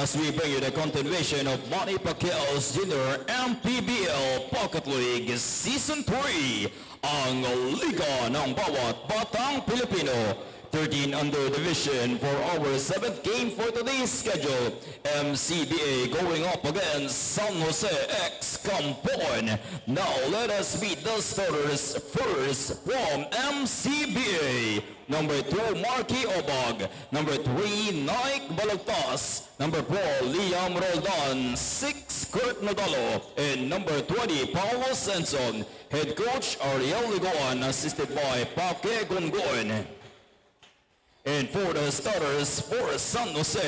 as we bring you the continuation of Manny Pacquiao's Junior MPBL Pocket League Season 3, ang Liga ng Bawat Batang Pilipino. 13 under division for our 7th game for today's schedule. MCBA going up against San Jose X Kampon. Now let us meet the starters first from MCBA. Number 2, Marky Obag. Number 3, Nike Balagtas. Number 4, Liam Roldan. 6, Kurt Nadalo. And number 20, Paulo Senson. Head coach Ariel Ligoan, assisted by Pake Gongon. And for the starters for San Jose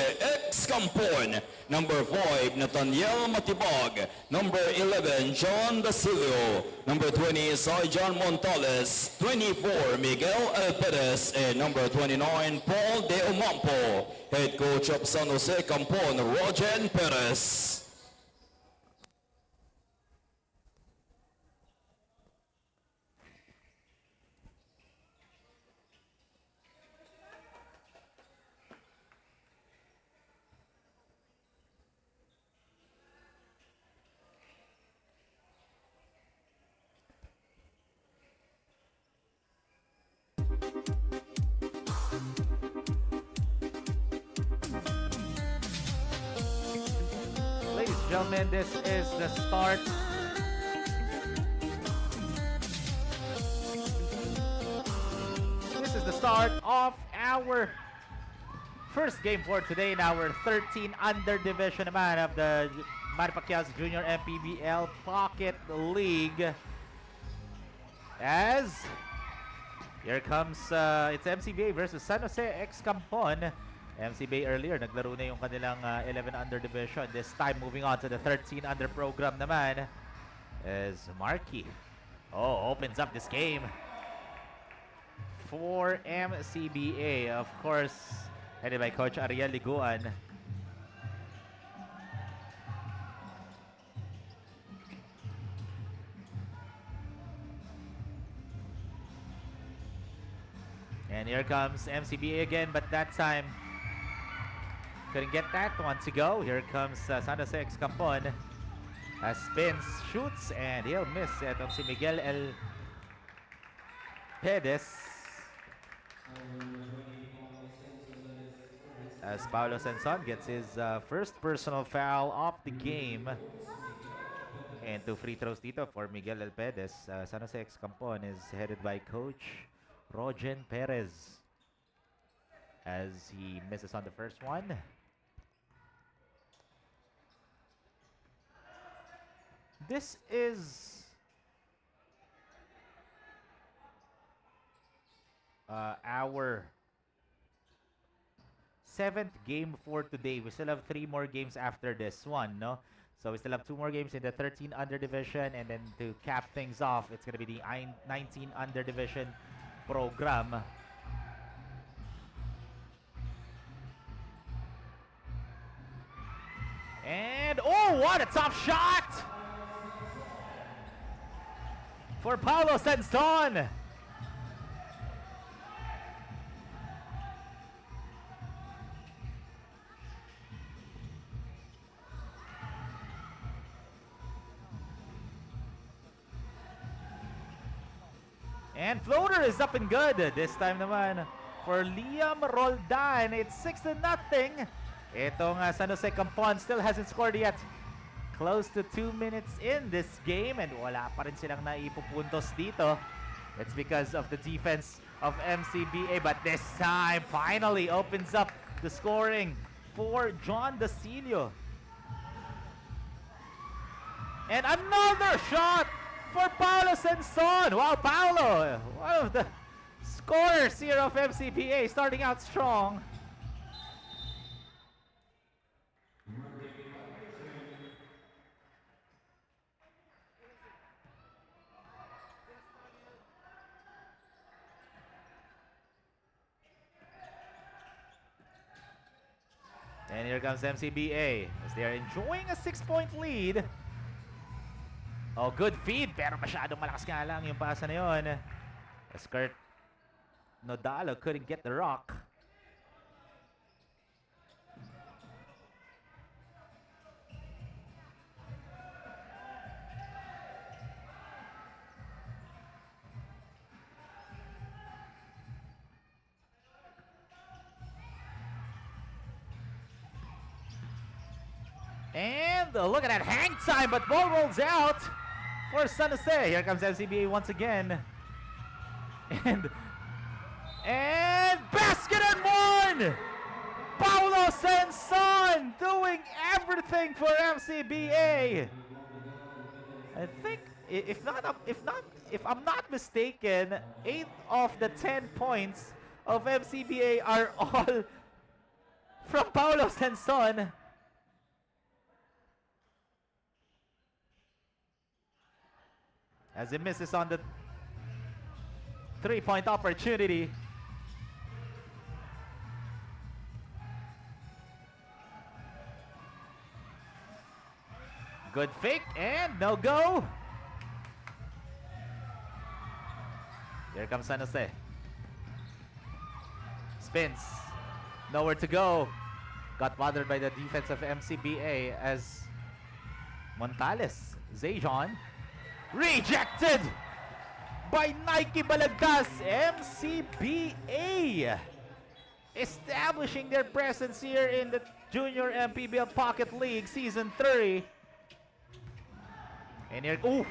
X Kampon, number 5, Nathaniel Matibag. Number 11, John Dasilio. Number 20, Saijan Montales. 24, Miguel Alperes. And number 29, Paul De Omampo. Head coach of San Jose Kampon, Roger Perez. Gentlemen, this is the start of our first game for today in our 13 under division naman of the Manny Pacquiao's Junior MPBL Pocket League. As here comes it's MCBA versus San Jose X Kampon. MCBA earlier, naglaro na yung kanilang 11 under division. This time, moving on to the 13 under program naman as Marky opens up this game for MCBA. Of course, headed by Coach Ariel Liguan. And here comes MCBA again, but that time couldn't get that one to go. Here comes San Jose X Kampon. Spins, shoots, and he'll miss. Etong si Miguel El Pedes. As Paulo Senson gets his first personal foul of the game. And 2 free throws dito for Miguel El Pedes. San Jose X Kampon is headed by Coach Roger Perez. As he misses on the first one. This is our 7th game for today. We still have 3 more games after this one, no? So we still have 2 more games in the 13 under division, and then to cap things off, it's going to be the 19 under division program. And what a tough shot for Paulo Senson. And floater is up and good. This time naman for Liam Roldan. It's 6-0. Itong San Jose Kampon still hasn't scored yet. Close to 2 minutes in this game, and wala pa rin silang naipupuntos dito. It's because of the defense of MCBA, but this time finally opens up the scoring for John Dasilio. And another shot for Paulo Senson. Wow, Paulo, one of the scorers here of MCBA, starting out strong. And here comes MCBA as they are enjoying a 6-point lead. Good feed, pero masyadong malakas nga lang yung pasa na yun. As Kurt Nadalo couldn't get the rock. And look at that hang time, but ball rolls out for San Jose. Here comes MCBA once again. And basket and one! Paulo Senson doing everything for MCBA. I think if I'm not mistaken, 8 of the 10 points of MCBA are all from Paulo Senson. As he misses on the 3-point opportunity. Good fake and no go. Here comes San Jose. Spins. Nowhere to go. Got bothered by the defense of MCBA as Montales. Zajon. Rejected by Nike Balagtas. MCBA establishing their presence here in the Junior MPBL Pocket League Season 3. And here, ooh,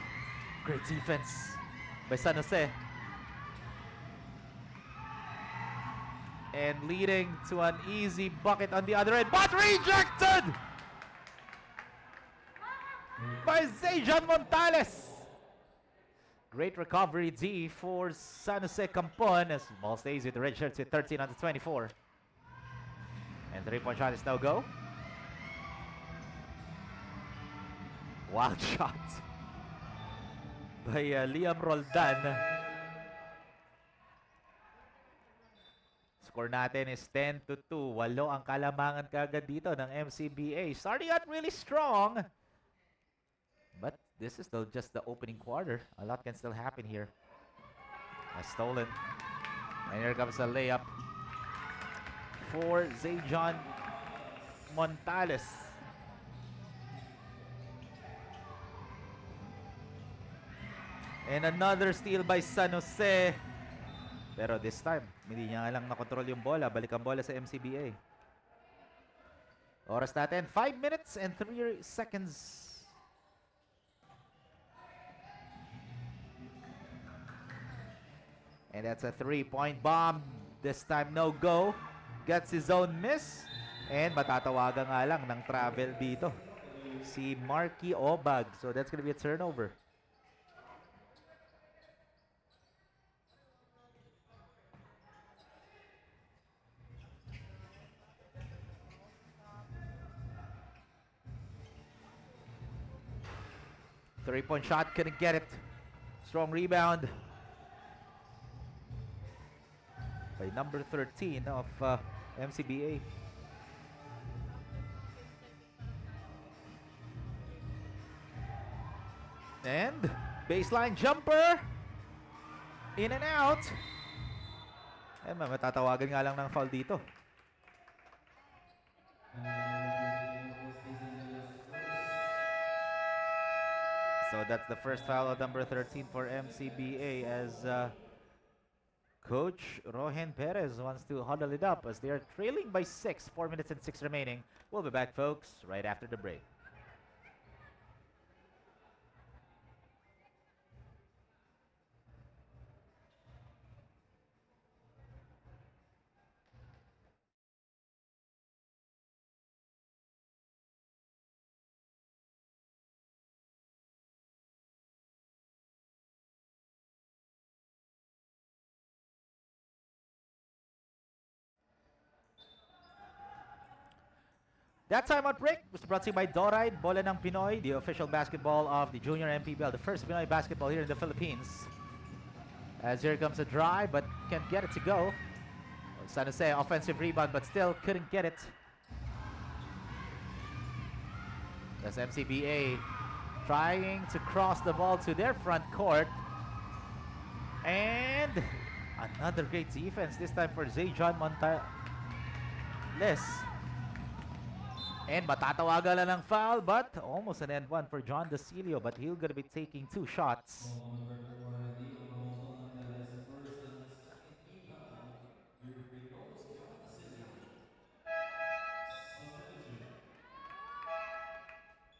great defense by San Jose. And leading to an easy bucket on the other end, but rejected by Zajon Montales. Great recovery D for San Jose Kampon as ball stays with the red shirts with 13 on the 24. And 3-point shot is no go. Wild shot by Liam Roldan. Score natin is 10-2. Walo ang kalamangan kagad dito ng MCBA. Starting out really strong. But this is still just the opening quarter. A lot can still happen here. Stolen. And here comes a layup for Zajon Montales. And another steal by San Jose. Pero this time, hindi niya nga lang nakontrol yung bola. Balik ang bola sa MCBA. Oras natin, 5 minutes and 3 seconds. And that's a 3-point bomb. This time, no go. Gets his own miss. And matatawagan nga lang ng travel dito. Si Marky Obag. So that's gonna be a turnover. Three-point shot, couldn't get it. Strong rebound by number 13 of MCBA. And baseline jumper. In and out. And matatawagan nga lang ng foul dito. So that's the first foul of number 13 for MCBA as Coach Rohen Perez wants to huddle it up as they are trailing by 6. 4 minutes and 6 remaining. We'll be back, folks, right after the break. That timeout break was brought to you by Doride, Bola ng Pinoy, the official basketball of the Junior MPBL, the first Pinoy basketball here in the Philippines. As here comes a drive, but can't get it to go. San Jose, offensive rebound, but still couldn't get it. As MCBA trying to cross the ball to their front court. And another great defense, this time for Zajon Montales. And matatawagan lang ng foul, but almost an end one for John Dasilio, but he'll gonna be taking 2 shots.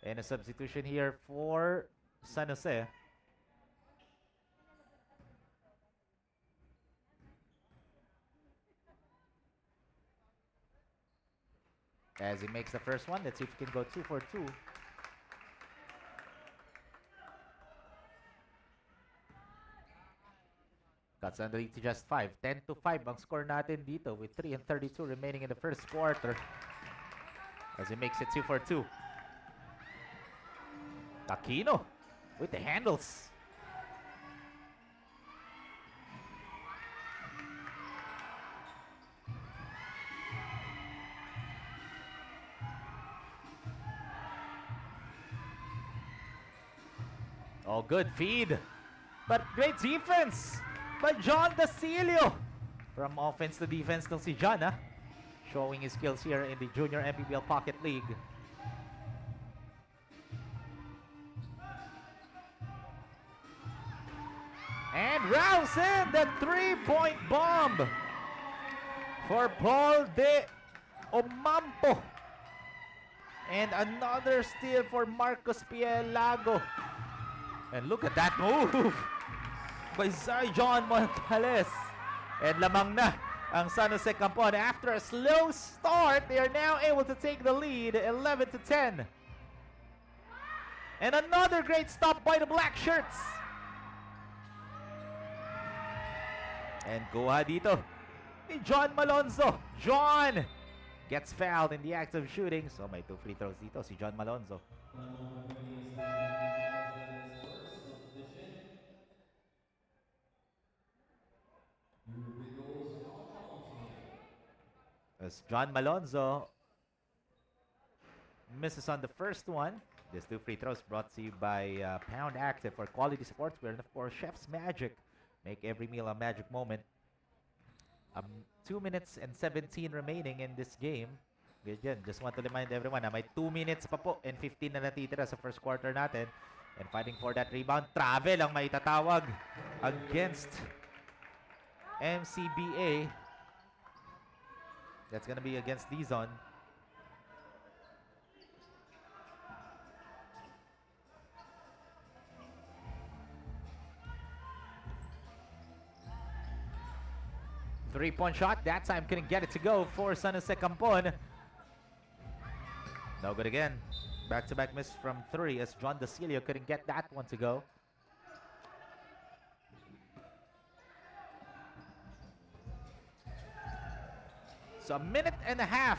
And a substitution here for San Jose. As he makes the first one, let's see if he can go 2 for 2. Cuts on the lead to just 5. 10-5 ang score natin dito with 3:32 remaining in the first quarter. As he makes it 2 for 2. Aquino with the handles. Oh, good feed. But great defense by John Dasilio. From offense to defense ng si John, ha? Showing his skills here in the Junior MPBL Pocket League. And rounds in the 3-point bomb for Paul De Omampo. And another steal for Marcos Pielago. And look at that move by John Montales. And lamang na ang San Jose Kampon. After a slow start, they are now able to take the lead 11-10. And another great stop by the Black Shirts. And kuha dito ni John Malonzo. John gets fouled in the act of shooting. So may 2 free throws dito si John Malonzo. As John Malonzo misses on the first one. These 2 free throws brought to you by Pound Active for quality sportswear. And of course, Chef's Magic. Make every meal a magic moment. 2 minutes and 17 remaining in this game. Good yan. Just want to remind everyone na may 2 minutes pa po and 15 na natitira sa first quarter natin. And fighting for that rebound. Travel ang maitatawag against MCBA. That's gonna be against Dizon. Three-point shot. That time couldn't get it to go for San Jose Kampon. No good again. Back-to-back miss from 3 as John Dasilio couldn't get that one to go. So a minute and a half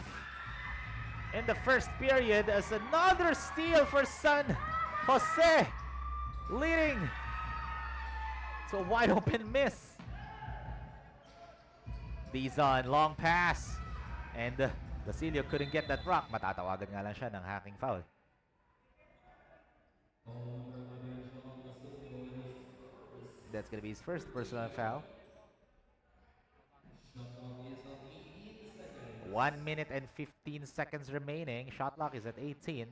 in the first period as another steal for San Jose, leading to a wide open miss. Dizon, long pass. And Dasilio couldn't get that rock. Matatawagan nga lang siya ng hacking foul. That's gonna be his first personal foul. 1 minute and 15 seconds remaining. Shot clock is at 18.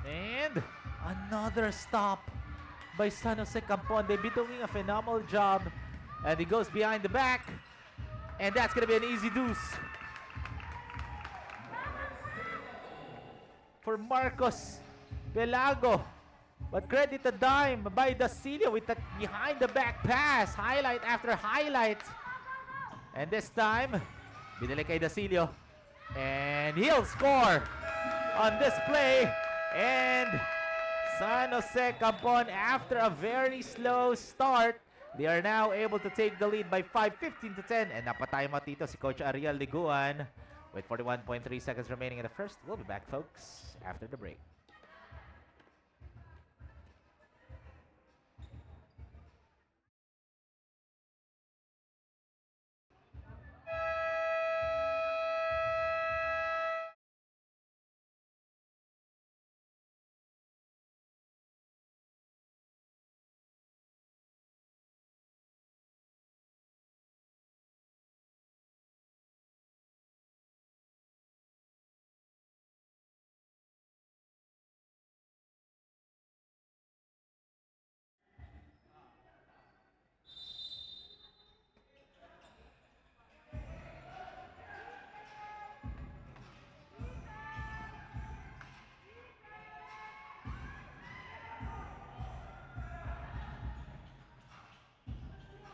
And another stop by San Jose Kampon. They've been doing a phenomenal job. And he goes behind the back. And that's going to be an easy deuce for Marcos Pelago. But credit the dime by Dasilio with that behind the back pass. Highlight after highlight. And this time, binili kay Dasilio. And he'll score on this play. And San Jose Kampon, after a very slow start, they are now able to take the lead by 5, 15-10. And napatime-out dito si Coach Ariel Liguan with 41.3 seconds remaining in the first. We'll be back, folks, after the break.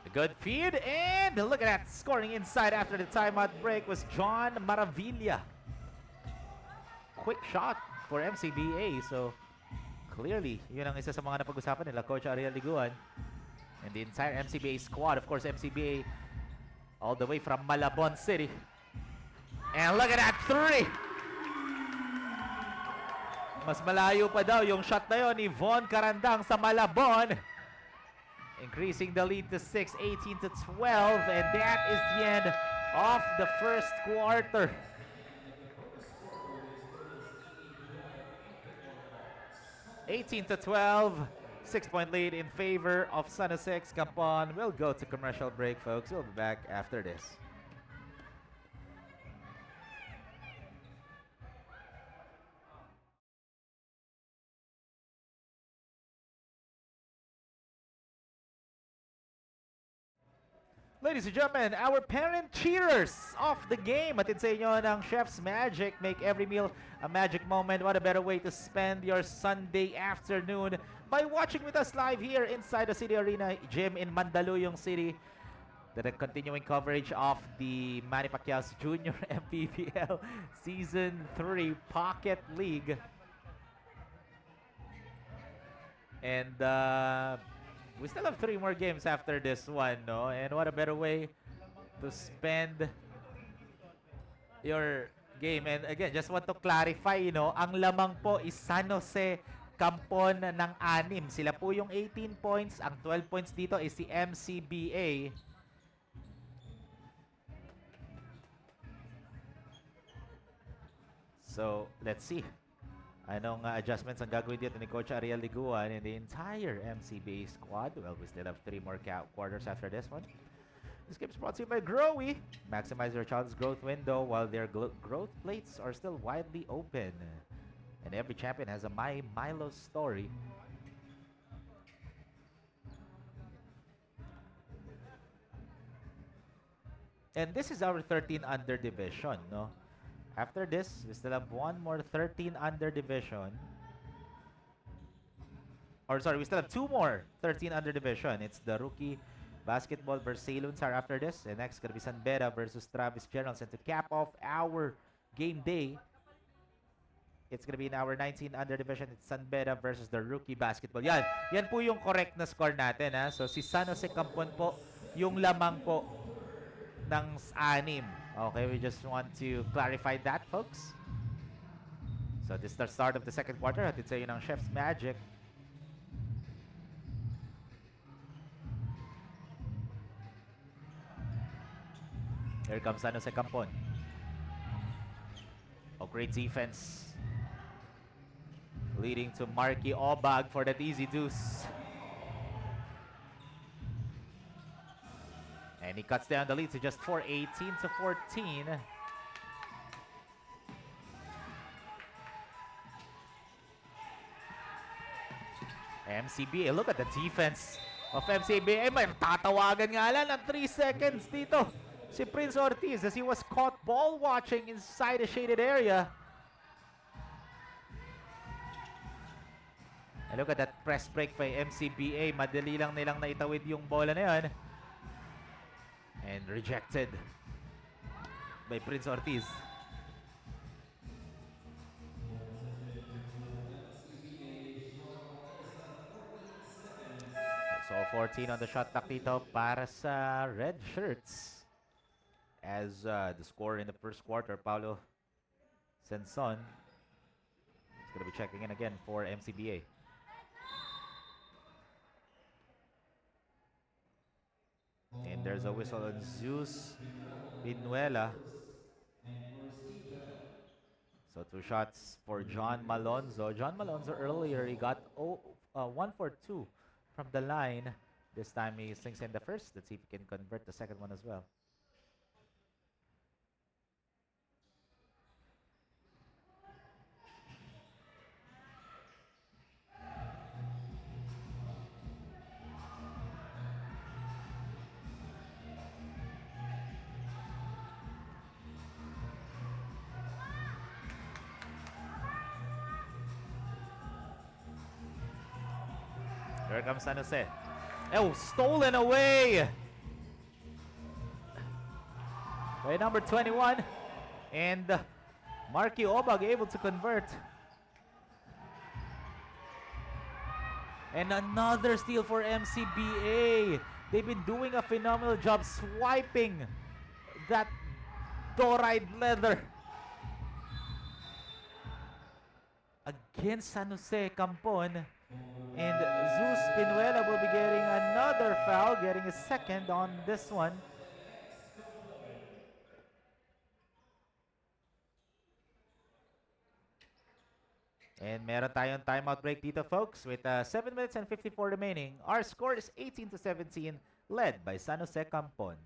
Good feed, and look at that. Scoring inside after the timeout break was John Maravilla. Quick shot for MCBA. So, clearly, yun ang isa sa mga napag-usapan nila, Coach Ariel Liguan. And the entire MCBA squad. Of course, MCBA all the way from Malabon City. And look at that, 3! Mas malayo pa daw yung shot na yun ni Von Carandang sa Malabon. Increasing the lead to 6, 18-12, and that is the end of the first quarter. (18-12), 6-point lead in favor of San Jose. Kampon will go to commercial break, folks. We'll be back after this. Ladies and gentlemen, our parent cheerers of the game. Atid sa inyo ng Chef's Magic. Make every meal a magic moment. What a better way to spend your Sunday afternoon by watching with us live here inside the City Arena Gym in Mandaluyong City. The continuing coverage of the Manny Pacquiao Jr. MPBL Season 3 Pocket League. And we still have 3 more games after this one, no? And what a better way to spend your game. And again, just want to clarify, no? Ang lamang po is San Jose Kampon ng 6. Sila po yung 18 points. Ang 12 points dito is si MCBA. So, let's see. Anong adjustments ang gagawin dito ni Coach Ariel Liguan and the entire MCBA squad? Well, we still have 3 more quarters after this one. This game is brought to you by Growy. Maximize your child's growth window while their growth plates are still widely open. And every champion has a Milo story. And this is our 13 under division, no? After this, we still have 1 more 13 under division. Or sorry, we still have 2 more 13 under division. It's the rookie basketball versus Salunsar after this. And next, gonna be San Beda versus Travis Generals. And to cap off our game day, it's gonna be in our 19 under division. It's San Beda versus the rookie basketball. Yan po yung correct na score natin, ha. So si San Jose Kampon po yung lamang po ng 6. Okay, we just want to clarify that, folks. So this is the start of the second quarter. Hatid sa inyo ng Chef's Magic. Here comes San Jose Kampon. Oh, great defense. Leading to Marky Obag for that easy deuce. And he cuts down the lead to just 4, 18-14. MCBA, look at the defense of MCBA. May tatawagan nga lang ng 3 seconds dito. Si Prince Ortiz as he was caught ball watching inside a shaded area. And look at that press break by MCBA. Madali lang nilang naitawid yung bola na yun. And rejected by Prince Ortiz. So 14 on the shot clock dito para sa red shirts. As the score in the first quarter, Paulo Senson is going to be checking in again for MCBA. And there's a whistle on Zeus Pinuela. So 2 shots for John Malonzo. John Malonzo earlier, he got 1 for 2 from the line. This time he sinks in the first. Let's see if he can convert the second one as well. Here comes San Jose. Oh, stolen away by number 21. And Marky Obag able to convert. And another steal for MCBA. They've been doing a phenomenal job swiping that doride leather against San Jose Kampon. And Zeus Pinuela will be getting another foul, getting a second on this one. And meron tayong timeout break dito, folks, with 7 minutes and 54 remaining. Our score is 18-17, led by San Jose Kampon.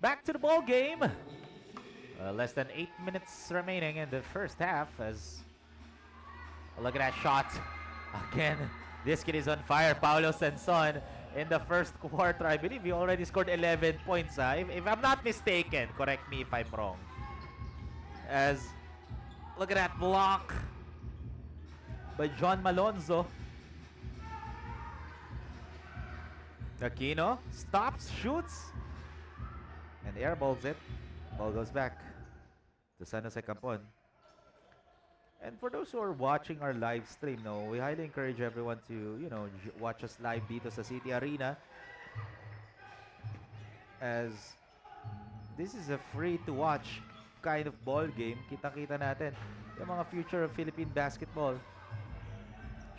Back to the ball game. Less than 8 minutes remaining in the first half. As look at that shot again. This kid is on fire. Paulo Senson in the first quarter. I believe he already scored 11 points. If I'm not mistaken, correct me if I'm wrong. As look at that block by John Malonzo. Aquino stops, shoots, and airballs it. Ball goes back to San Jose Kampon. And for those who are watching our live stream, we highly encourage everyone to, watch us live dito sa City Arena. As this is a free-to-watch kind of ball game. Kita-kita natin yung mga future of Philippine basketball.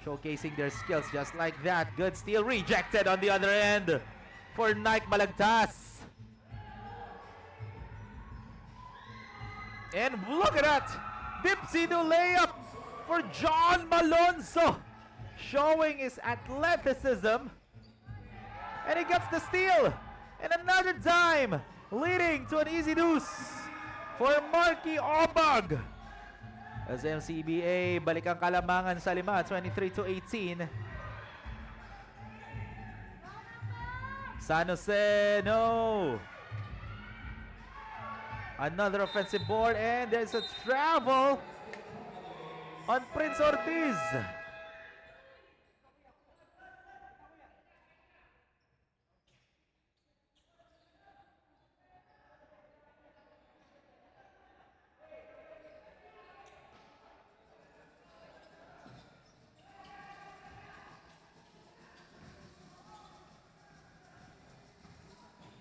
Showcasing their skills just like that. Good steal, rejected on the other end for Nike Balagtas. And look at that! Dipsy-do layup for John Malonzo, showing his athleticism. And he gets the steal. And another dime, leading to an easy deuce for Marky Obag. As MCBA, balik ang kalamangan sa 5, 23-18. San Jose, no! Another offensive board, and there's a travel on Prince Ortiz.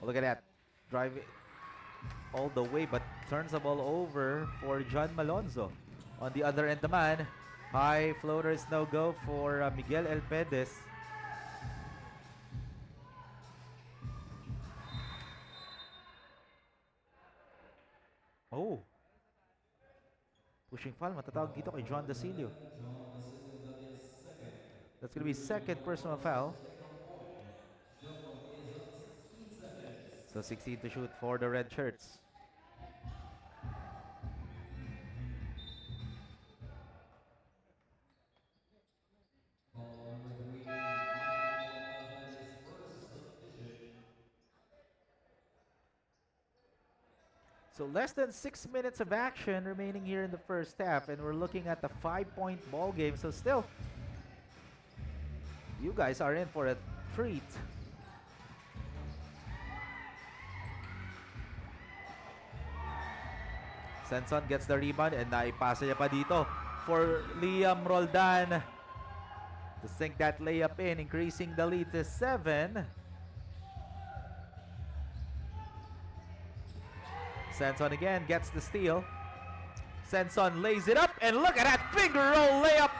Look at that. Drive it all the way, but turns the ball over for John Malonzo. On the other end naman, high floater is no go for Miguel Elpedes. Oh. Pushing foul, matatawag dito kay John Dasilio. That's gonna be second personal foul. So 16 to shoot for the red shirts. So less than 6 minutes of action remaining here in the first half, and we're looking at the 5-point ball game. So still, you guys are in for a treat. Senson gets the rebound, and naipasa niya pa dito for Liam Roldan to sink that layup in, increasing the lead to 7. Senson again gets the steal. Senson lays it up, and look at that finger roll layup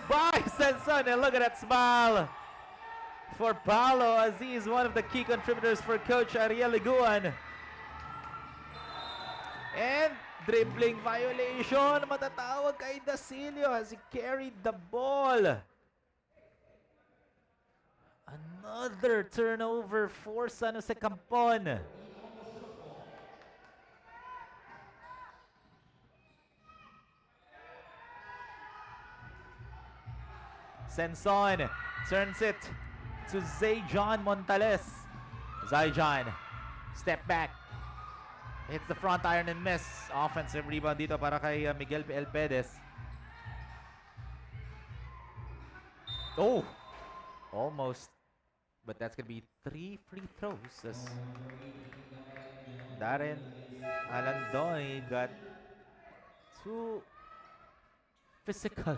by Senson, and look at that smile for Paolo, as he is one of the key contributors for Coach Ariel Liguan. And dribbling violation, matatawag kay Dasilio as he carried the ball. Another turnover for San Jose Kampon. Senson turns it to Zayjon Montales. Zayjon, step back. Hits the front iron and miss. Offensive rebound dito para kay Miguel P. Elpedes. Oh! Almost. But that's gonna be 3 free throws as Darren Alandoy got too physical.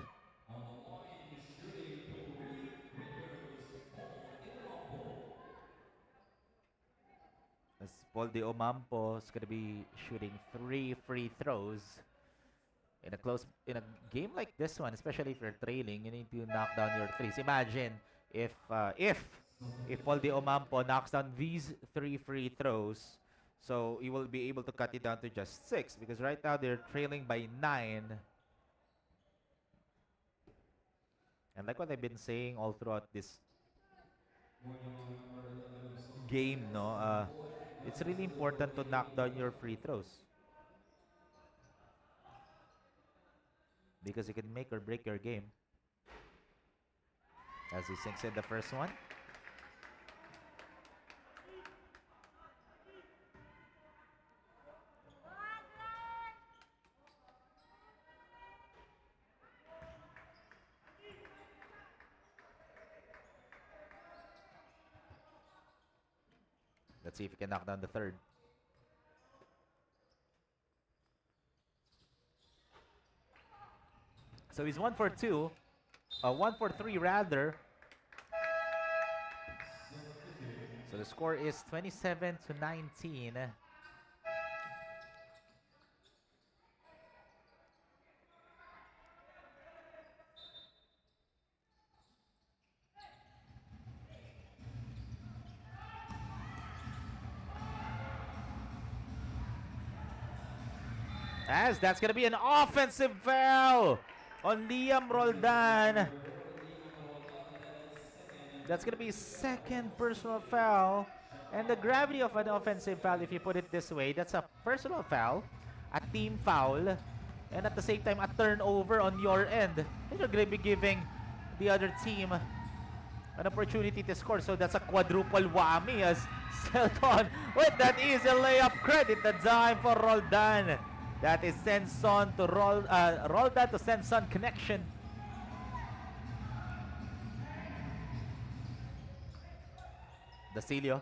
As Paul De Omampo is gonna be shooting 3 free throws. In a game like this one, especially if you're trailing, you need to knock down your threes. Imagine if Paul De Omampo knocks down these 3 free throws, so he will be able to cut it down to just 6 because right now they're trailing by 9. And like what I've been saying all throughout this game, no, it's really important to knock down your free throws because it can make or break your game. As he sinks in the first one. Let's see if he can knock down the third. So he's 1 for 2. 1 for 3 rather. So the score is 27-19. As that's gonna be an offensive foul on Liam Roldan. That's gonna be second personal foul. And the gravity of an offensive foul, if you put it this way, that's a personal foul, a team foul, and at the same time a turnover on your end. And you're gonna be giving the other team an opportunity to score. So that's a quadruple whammy as Selton with that easy layup. Credit the dime for Roldan. That is Senson to Roldan to Senson connection. Dasilio.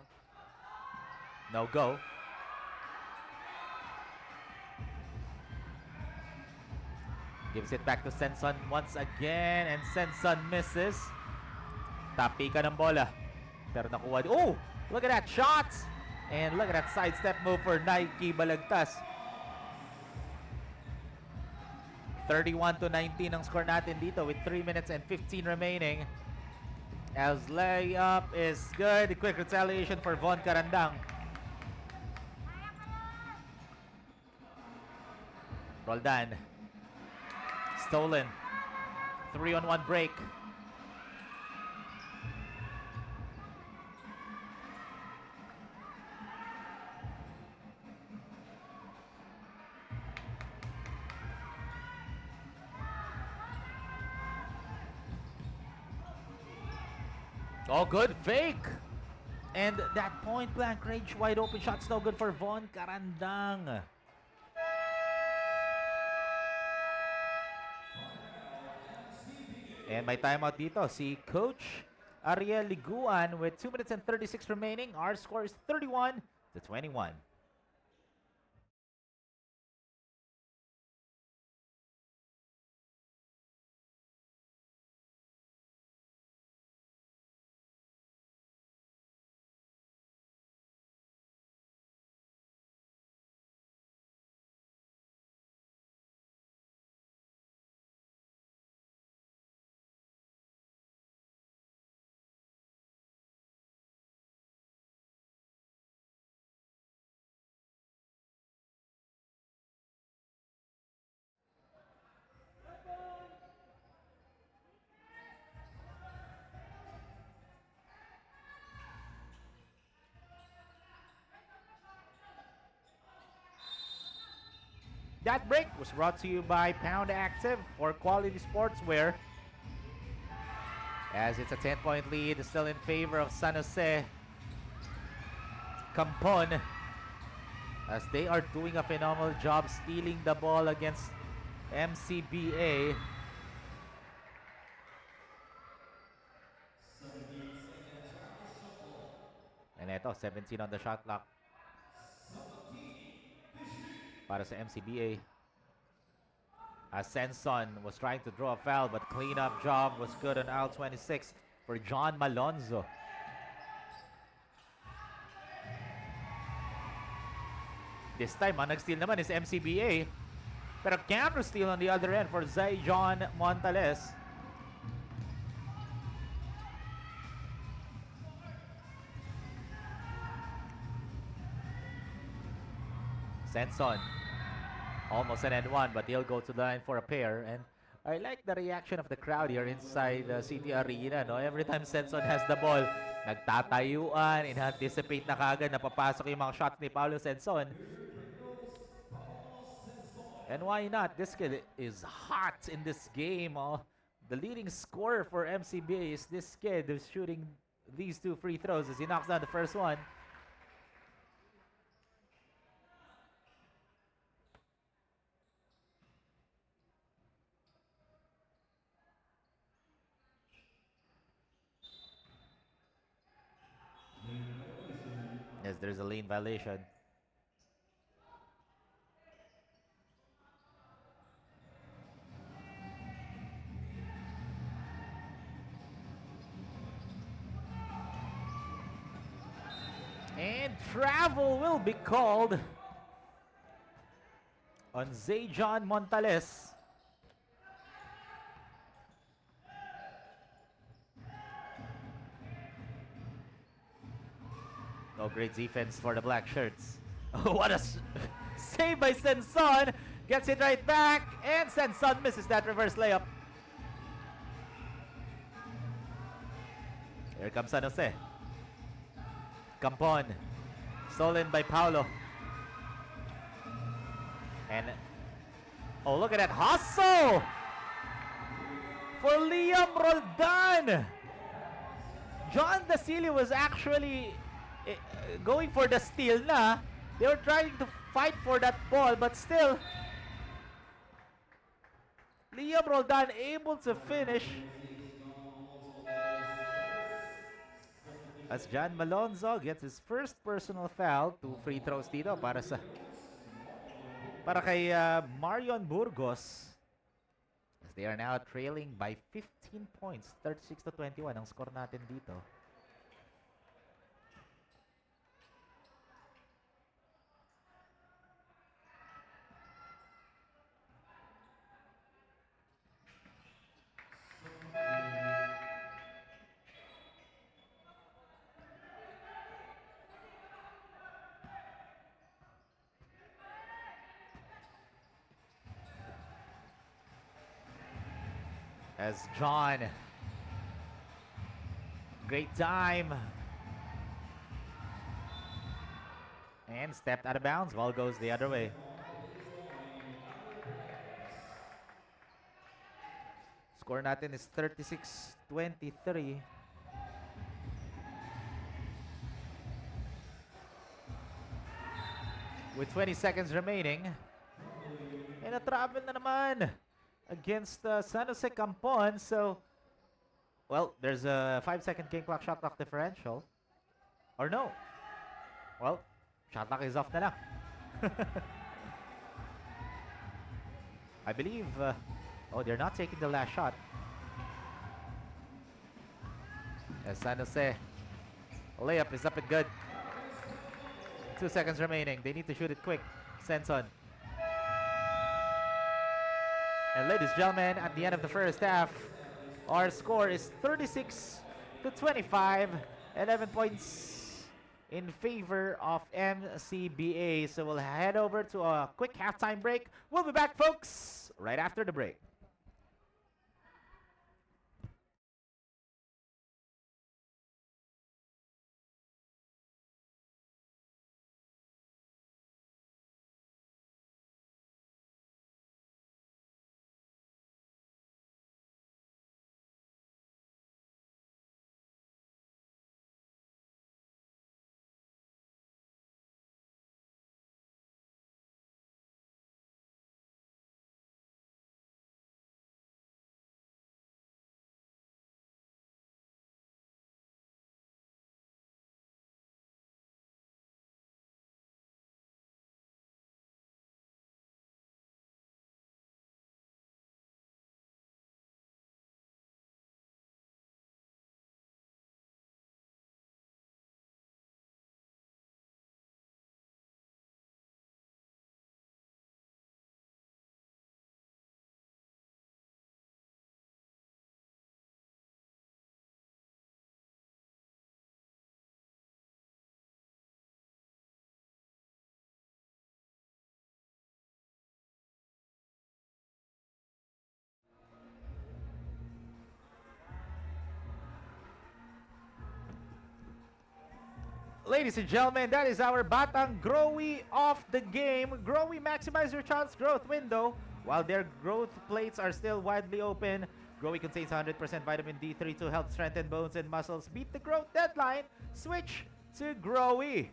No go. Gives it back to Senson once again. And Senson misses. Tapi ka ng bola. Pero nakuha. Oh! Look at that. Shots! And look at that sidestep move for Nike Balagtas. 31-19 ang score natin dito with 3 minutes and 15 remaining. As layup is good. Quick retaliation for Von Carandang. Roldan. Stolen. 3-on-1 break. Oh, good fake. And that point blank range wide open shot's no good for Von Carandang. And may timeout dito si Coach Ariel Liguan with 2 minutes and 36 remaining. Our score is 31-21. That break was brought to you by Pound Active for quality sportswear. As it's a 10-point lead, still in favor of San Jose. Kampon, as they are doing a phenomenal job stealing the ball against MCBA. And eto, 17 on the shot clock para sa MCBA. As Senson was trying to draw a foul, but cleanup job was good on aisle 26 for John Malonzo. This time, ang nag-steal naman is MCBA. Pero counter steal on the other end for John Montales. Senson, almost an and one, but he'll go to the line for a pair. And I like the reaction of the crowd here inside the CITI Arena. No? Every time Senson has the ball, nagtatayuan, in-anticipate na kagad na papasok yung mga shots ni Paulo Senson. And why not? This kid is hot in this game. Oh, the leading scorer for MCBA is this kid who's shooting these two free throws as he knocks down the first one. Yes, there's a lane violation. And travel will be called on John Montales. No great defense for the black shirts. What a save by Senson. Gets it right back. And Senson misses that reverse layup. Here comes San Jose. Kampon. Stolen by Paulo. And oh, look at that hustle for Liam Roldan. John Dasili was actually going for the steal na. They were trying to fight for that ball, but still Liam Roldan able to finish. As John Malonzo gets his first personal foul. 2 free throws dito para kay Marion Burgos. As they are now trailing by 15 points. 36-21 ang score natin dito. As John, great time, and stepped out of bounds. Ball goes the other way. Score natin is 36-23. With 20 seconds remaining. And na-travel na naman against San Jose Kampon. So, well, there's a 5-second game clock, shot clock differential. Or no. Well, shot clock is off na lang. I believe, oh, they're not taking the last shot. As San Jose, layup is up and good. 2 seconds remaining. They need to shoot it quick. Senson. And ladies and gentlemen, at the end of the first half, our score is 36-25, 11 points in favor of MCBA. So we'll head over to a quick halftime break. We'll be back, folks, right after the break. ladies and gentlemen, that is our Batang Growy of the game. Growy, maximize your child's growth window while their growth plates are still widely open. Growy contains 100% vitamin D3 to help strengthen bones and muscles. Beat the growth deadline. Switch to Growy.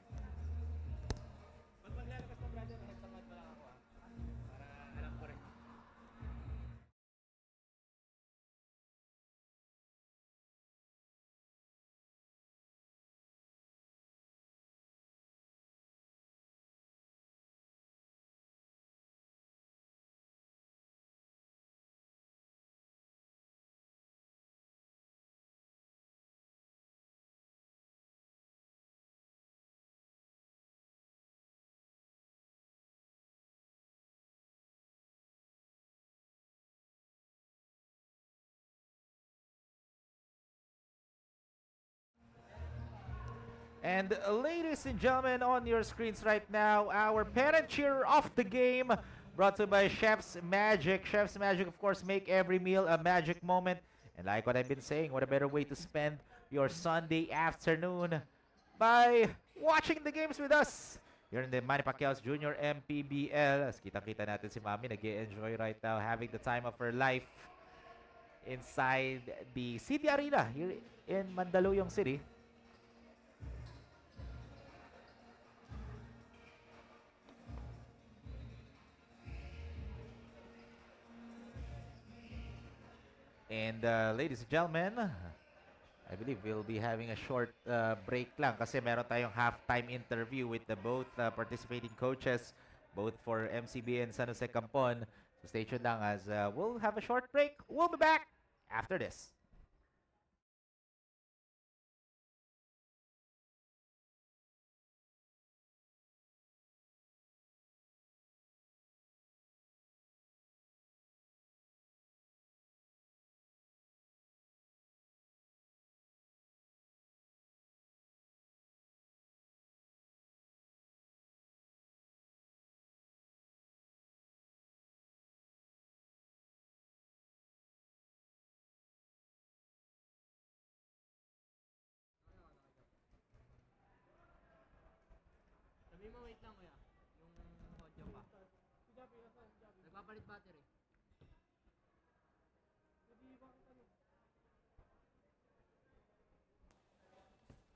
And ladies and gentlemen, on your screens right now, our parent cheer of the game, brought to you by Chef's Magic. Chef's Magic, of course, make every meal a magic moment. And like what I've been saying, what a better way to spend your Sunday afternoon by watching the games with us here in the Manny Pacquiao's Junior MPBL. As kitang-kita natin si Mami, nag-i-enjoy right now, having the time of her life inside the CITI Arena here in Mandaluyong City. And ladies and gentlemen, I believe we'll be having a short break lang kasi meron tayong halftime interview with the both participating coaches, both for MCBA and San Jose Kampon. So stay tuned lang as we'll have a short break. We'll be back after this. Sabi mo, wait lang kuya. Yung audio pa. Nagpapalit battery.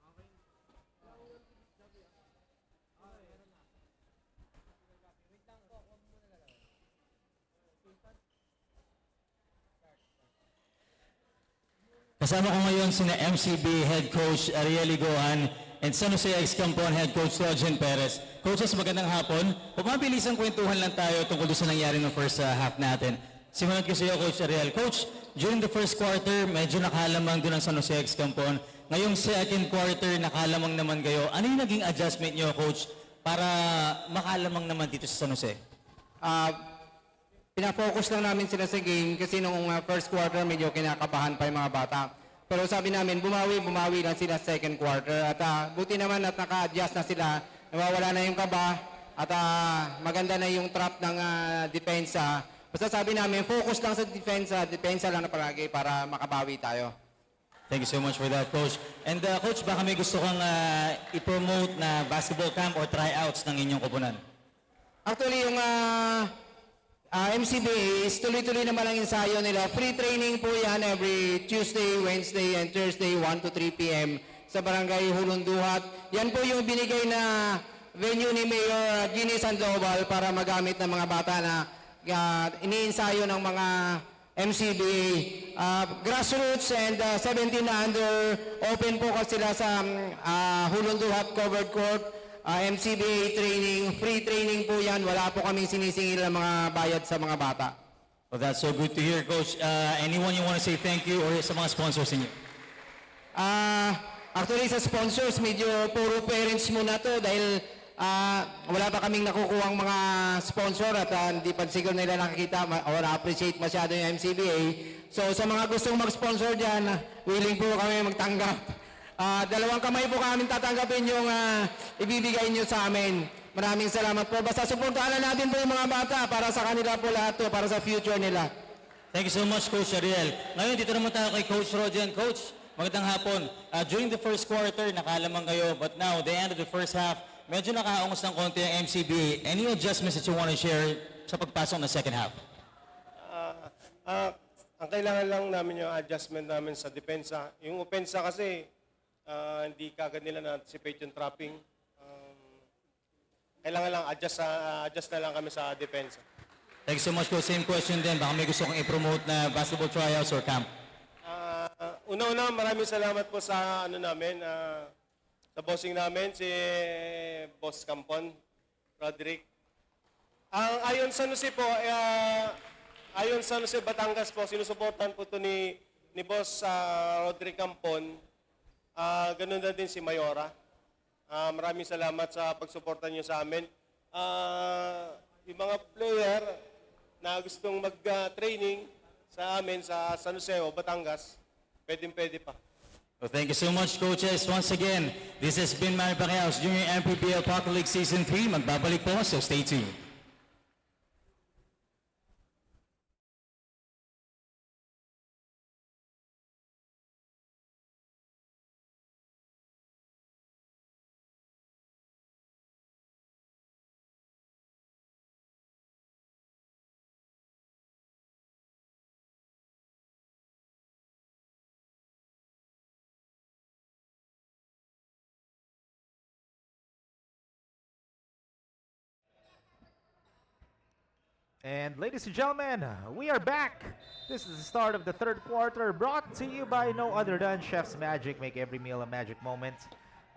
Okay. Meron na. Wait lang po, huwag muna galaw. Kasama ko ngayon sina MCB Head Coach Ariel Igohan and San Jose Kampon Head Coach Rogen Perez. Coaches, magandang hapon. Kung mabilisang kwentuhan lang tayo tungkol sa nangyari ng first half natin. Simulan ko sa iyo, Coach Ariel. Coach, during the first quarter, medyo nakalamang doon ang San Jose Kampon. Ngayong second quarter, nakalamang naman kayo. Ano yung naging adjustment niyo, Coach, para makalamang naman dito sa San Jose? Pinafocus lang namin sila sa game kasi nung first quarter medyo kinakabahan pa yung mga bata. Pero sabi namin, bumawi lang sila second quarter. At buti naman at naka-adjust na sila, nawawala na yung kaba at maganda na yung trap ng depensa. Basta sabi namin, focus lang sa depensa lang na palagi para makabawi tayo. Thank you so much for that, Coach. And Coach, baka may gusto kang i-promote na basketball camp or tryouts ng inyong koponan? Actually, yung MCBA is tuloy-tuloy naman ang ensayo nila. Free training po yan every Tuesday, Wednesday, and Thursday, 1 to 3 p.m. sa Barangay Hulunduhat. Yan po yung binigay na venue ni Mayor Ginny Sandoval para magamit ng mga bata na iniensayo ng mga MCBA. Grassroots and 17 na under, open po kasi sila sa Hulunduhat Covered Court. MCBA training, free training po yan. Wala po kaming sinisingil ng mga bayad sa mga bata. Well, that's so good to hear, Coach. Anyone you want to say thank you or sa mga sponsors ninyo? Actually, sa sponsors, medyo puro parents muna to dahil wala pa kaming nakukuhang mga sponsor at hindi pa siguro nila nakikita o na-appreciate masyado yung MCBA. So, sa mga gustong mag-sponsor dyan, willing po kami magtanggap. Dalawang kamay po kami tatanggapin yung ibibigay nyo sa amin. Maraming salamat po. Basta suportahan natin po yung mga bata para sa kanila po lahat to, para sa future nila. Thank you so much, Coach Ariel. Ngayon, dito naman tayo kay Coach Rogen. Coach, Magandang hapon. During the first quarter, nakalaman kayo, but now, the end of the first half, medyo nakaangos ng konti ang MCBA. Any adjustments that you want to share sa pagpasok ng second half? Ang kailangan lang namin yung adjustment namin sa depensa. Yung opensa kasi, hindi kagad nila na-anticipate yung trapping. Kailangan lang adjust na lang kami sa depensa. Thank you so much, Coach. Same question din. Baka may gusto kong i-promote na basketball tryouts or camp. Una-una, maraming salamat po sa sa bossing namin, si Boss Kampon, Roderick. Ayon sa Jose po, ayon sa Jose Batangas po, sinusuportan po ito ni Boss Roderick Kampon. Ganun na din si Mayora. Maraming salamat sa pagsuporta niyo sa amin. Yung mga player na gustong mag-training sa amin sa San Jose o Batangas, pwede pa. Well, thank you so much, coaches. Once again, this has been Manny Pacquiao's Junior MPBL Pocket League Season 3. Magbabalik po, so stay tuned. And ladies and gentlemen, we are back. This is the start of the third quarter, brought to you by no other than Chef's Magic. Make every meal a magic moment.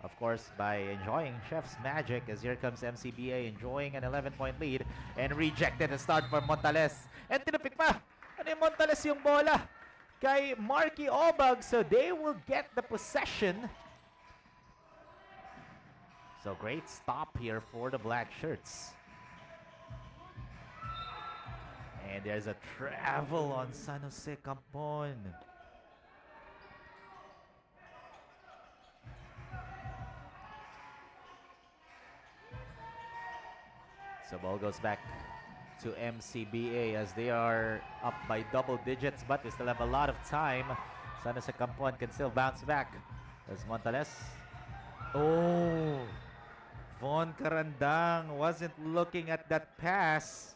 Of course, by enjoying Chef's Magic, as here comes MCBA enjoying an 11-point lead and rejected a start for Montales. And tinapik pa. Ano yung Montales yung bola? Kay Marky Obag, so they will get the possession. So great stop here for the Black Shirts. And there's a travel on San Jose Kampon. So ball goes back to MCBA as they are up by double digits, but they still have a lot of time. San Jose Kampon can still bounce back. There's Montales. Oh, Von Carandang wasn't looking at that pass.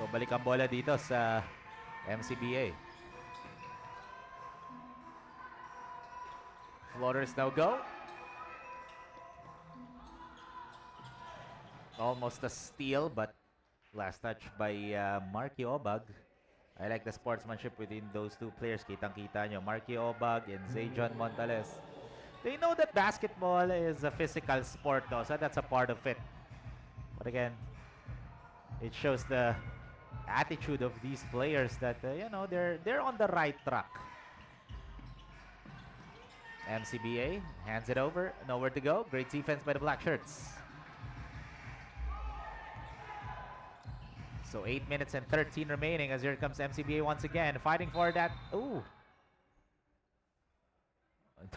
So balik ang bola dito sa MCBA. Floaters now go. Almost a steal, but last touch by Marky Obag. I like the sportsmanship within those two players. Kitang-kita nyo, Marky Obag and Zayjon Montales. They know that basketball is a physical sport, though, so that's a part of it. But again, it shows the attitude of these players that you know, they're on the right track. MCBA hands it over, nowhere to go. Great defense by the Black Shirts. So 8 minutes and 13 remaining as here comes MCBA once again, fighting for that. Ooh.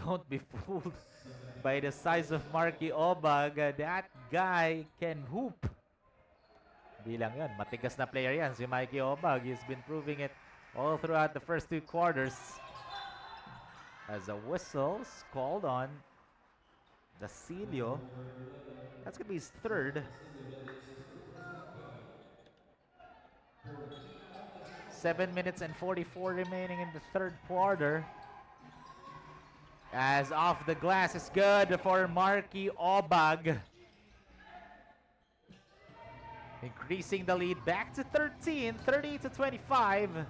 Don't be fooled by the size of Marky Obag. That guy can hoop. Di lang yun, matigas na player yan, si Mikey Obag. He's been proving it all throughout the first two quarters. As a whistle's called on Dasilio. That's gonna be his third. 7 minutes and 44 remaining in the third quarter. As off the glass is good for Marky Obag. Increasing the lead back to 13, 30-25.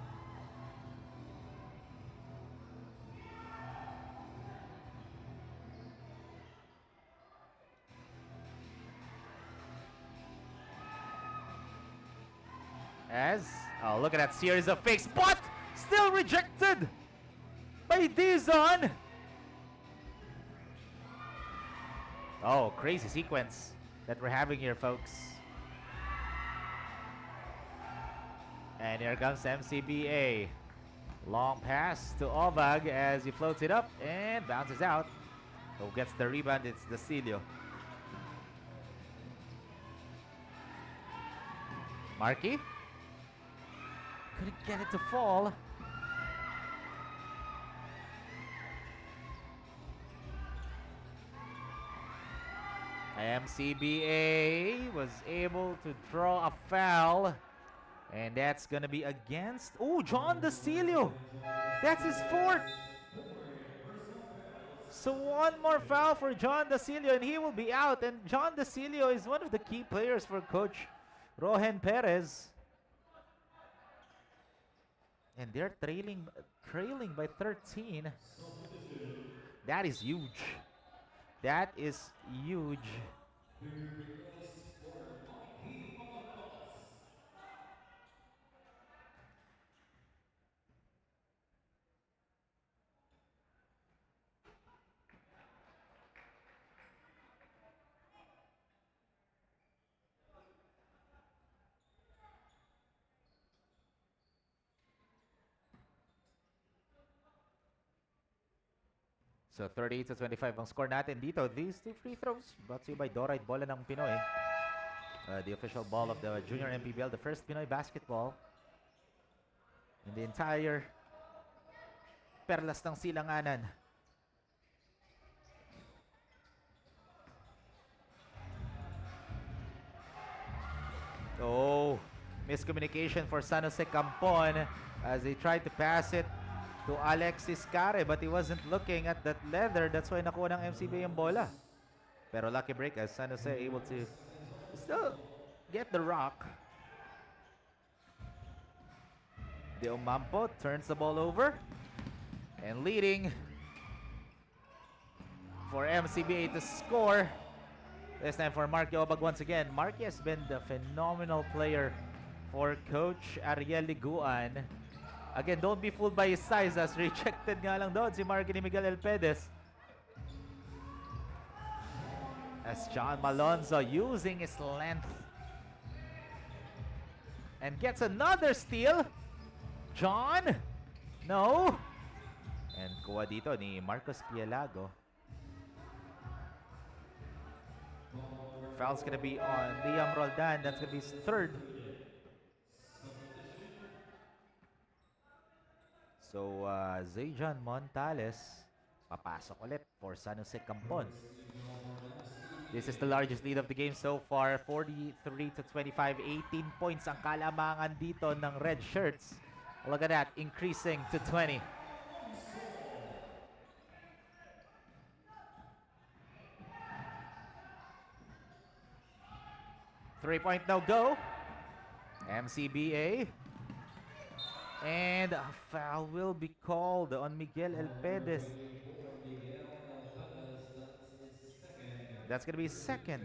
Oh, look at that series of fakes, but still rejected by Dizon. Oh, crazy sequence that we're having here, folks. And here comes MCBA. Long pass to Obag as he floats it up and bounces out. Who gets the rebound? It's Dasilio. Marky couldn't get it to fall. MCBA was able to draw a foul. And that's gonna be against... Oh, John Dasilio! That's his fourth! So one more foul for John Dasilio and he will be out. And John Dasilio is one of the key players for Coach Rohen Perez. And they're trailing by 13. That is huge. That is huge. So 38-25 ang score natin dito. These two free throws brought to you by Dorite Bola ng Pinoy. The official ball of the Junior MPBL, the first Pinoy basketball in the entire perlas ng silanganan. Oh, miscommunication for San Jose Kampon as they tried to pass it to Alexis Care, but he wasn't looking at that leather. That's why nakuha ng MCBA yung bola. Pero lucky break as San Jose able to still get the rock. De Omampo turns the ball over. And leading for MCBA to score. This time for Marky Obag once again. Marky has been the phenomenal player for Coach Ariel Liguan. Again, don't be fooled by his size as rejected nga lang doon si Marky ni Miguel Elpedes. As John Malonzo using his length. And gets another steal. John? No. And kuha dito ni Marcos Pielago. Foul's gonna be on Liam Roldan. That's gonna be his third. So, Zayjan Montales papasok ulit for San Jose Kampon. This is the largest lead of the game so far. 43-25, 18 points ang kalamangan dito ng red shirts. Look at that, increasing to 20. Three-point no go. MCBA. And a foul will be called on Miguel Elpedes. That's going to be second.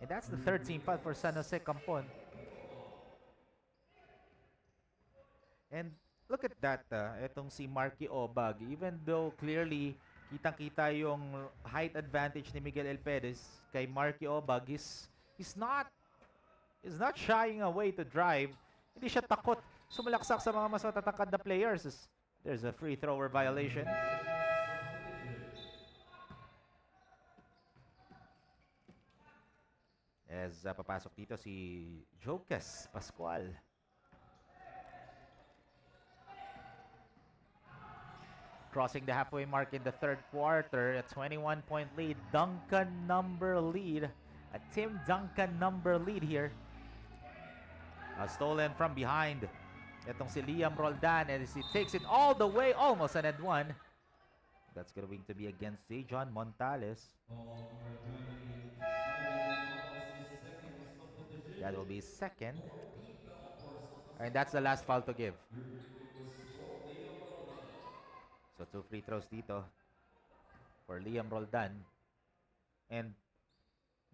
And that's the third team foul for San Jose Kampon. And look at that, etong si Marky Obag. Even though clearly kitang-kita yung height advantage ni Miguel Elpedes kay Marky Obag, he's not shying away to drive. Hindi siya takot sumalaksak sa mga mas matatangkad na players. There's a free thrower violation. As papasok dito si Jokes Pascual. Crossing the halfway mark in the third quarter, a 21-point lead. Duncan number lead. A Tim Duncan number lead here. Stolen from behind. Itong si Liam Roldan as he takes it all the way, almost an and one. That's going to be against John Montales. That will be second. And that's the last foul to give. So two free throws dito for Liam Roldan. And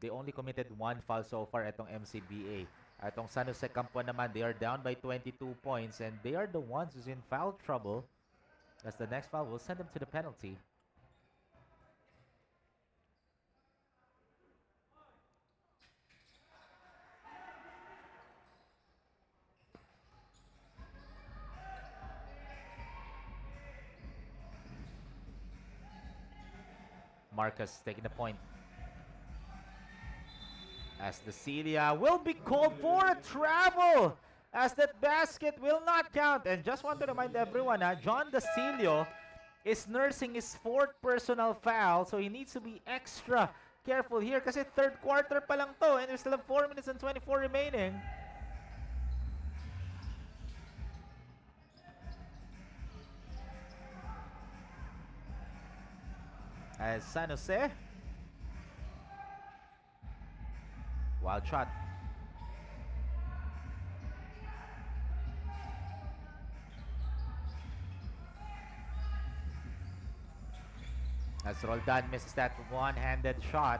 they only committed one foul so far itong MCBA. Itong San Jose Kampon naman, they are down by 22 points and they are the ones who's in foul trouble as the next foul will send them to the penalty. Marcus taking the point. As the Celia will be called for a travel, as that basket will not count. And just want to remind everyone, John Dasilio is nursing his 4th personal foul, so he needs to be extra careful here kasi third quarter pa lang to and there's still 4 minutes and 24 remaining. As San Jose, wild shot. As Roldan misses that one-handed shot.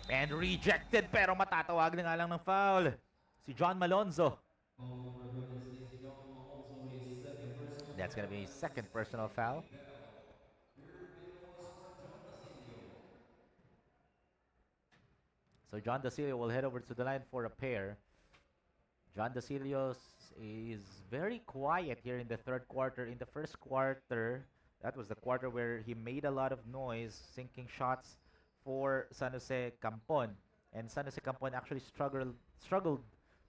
And rejected, pero matatawag na nga lang ng foul. Si John Malonzo. That's gonna be his 2nd personal foul. So John Dasilio will head over to the line for a pair. John Dasilio is very quiet here in the third quarter. In the first quarter, that was the quarter where he made a lot of noise, sinking shots for San Jose Kampon. And San Jose Kampon actually struggled to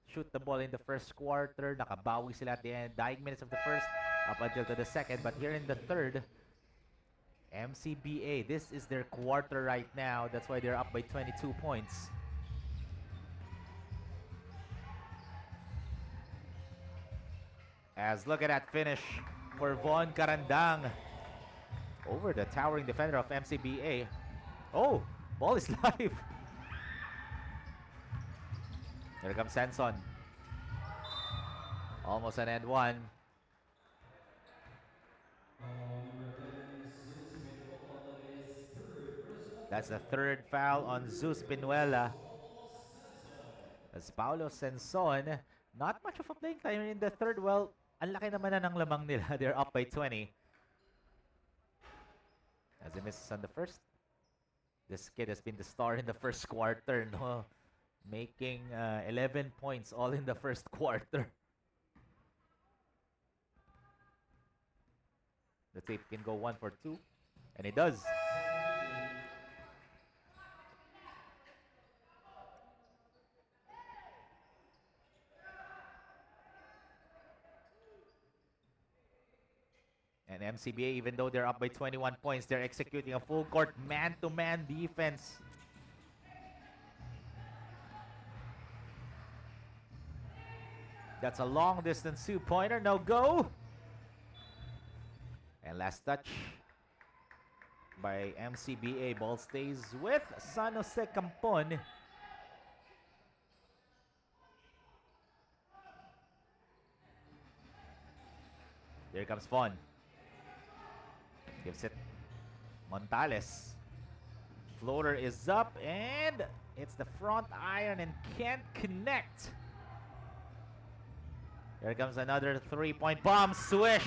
shoot the ball in the first quarter. Nakabawi sila at the end, dying minutes of the first up until to the second. But here in the third, MCBA, this is their quarter right now. That's why they're up by 22 points. As look at that finish for Von Carandang over the towering defender of MCBA. Oh, ball is live. Here comes Sanson. Almost an end one. That's the 3rd foul on Zeus Pinuela. As Paulo Sanson, not much of a playing time in the third. Well, ang laki naman na ng lamang nila. They're up by 20. As he misses on the first. This kid has been the star in the first quarter, no? Making 11 points all in the first quarter. Let's see if he can go 1 for 2. And he does. And MCBA, even though they're up by 21 points, they're executing a full court man-to-man defense. That's a long distance 2-pointer, no go. And last touch by MCBA. Ball stays with San Jose Kampon. Here comes Von. Gives it Montales. Floater is up and it's the front iron and can't connect. Here comes another 3-point bomb. Swish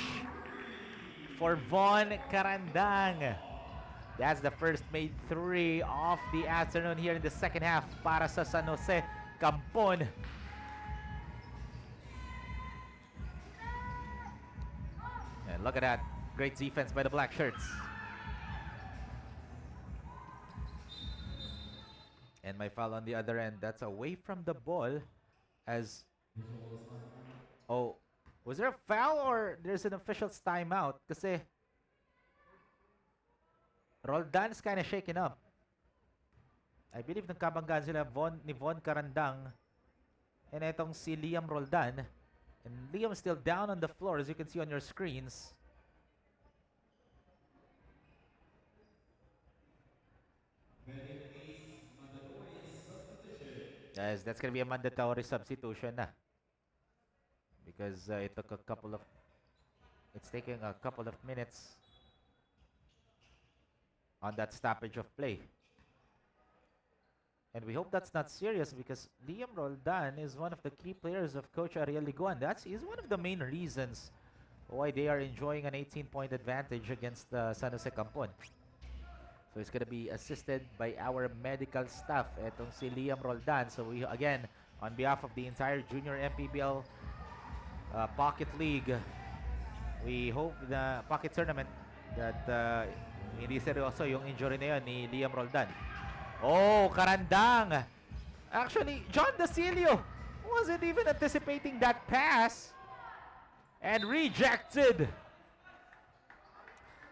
for Von Carandang. That's the first made 3 of the afternoon here in the second half para sa San Jose Kampon. And look at that. Great defense by the black shirts. And my foul on the other end. That's away from the ball as... Oh, was there a foul or there's an official's timeout? Kasi Roldan's kind of shaken up. I believe nagkabanggaan sila ni Von Carandang and itong si Liam Roldan. And Liam's still down on the floor as you can see on your screens. Guys, that's gonna be a mandatory substitution na. Because it took a couple of... It's taking a couple of minutes on that stoppage of play. And we hope that's not serious because Liam Roldan is one of the key players of Coach Ariel Liguan. He's one of the main reasons why they are enjoying an 18-point advantage against San Jose Kampon. So he's going to be assisted by our medical staff. Etong si Liam Roldan. So we, again, on behalf of the entire Junior MPBL Pocket League, we hope the Pocket Tournament that Hindi seryoso yung injury na yun ni Liam Roldan. Oh, karandang! Actually, John Dasilio wasn't even anticipating that pass. And rejected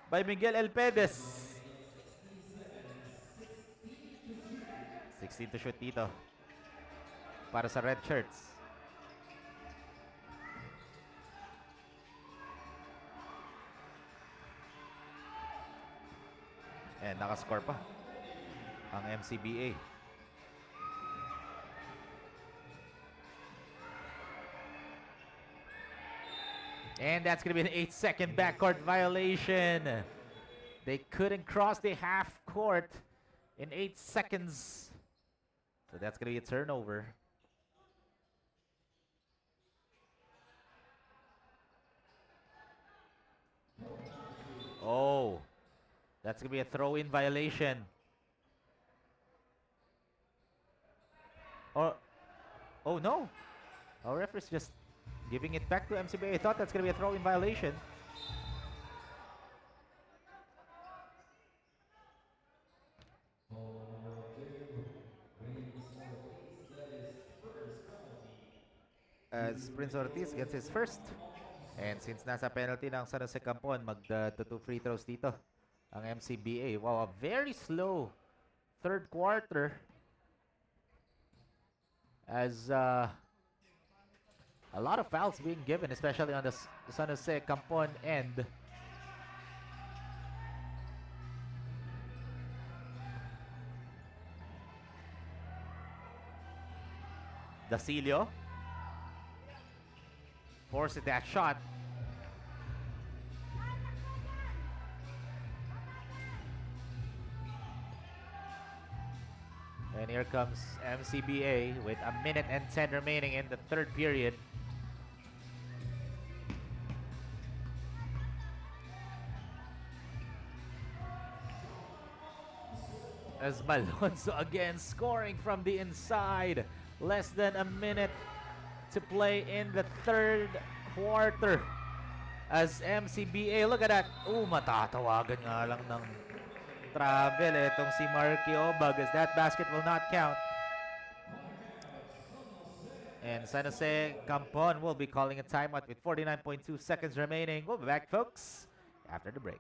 by Miguel Elpedes. 16 to shoot dito para sa red shirts. And nakascore pa ang MCBA. And that's going to be an 8-second backcourt violation. They couldn't cross the half court in 8 seconds. So that's going to be a turnover. Oh, that's going to be a throw-in violation. Oh no. Our referee's just giving it back to MCBA. I thought that's going to be a throw-in violation. As Prince Ortiz gets his first. And since nasa penalty ng San Jose Campon, mag-2 free throws dito ang MCBA. Wow, a very slow third quarter. As a lot of fouls being given, especially on the San Jose Campon end. Dasilio forced that shot. And here comes MCBA with 1:10 remaining in the third period. As Malonzo again scoring from the inside. Less than a minute to play in the third quarter. As MCBA, look at that. Matatawagan nga lang ng travel itong si Marky Obag, as that basket will not count. And San Jose Campon will be calling a timeout with 49.2 seconds remaining. We'll be back, folks, after the break.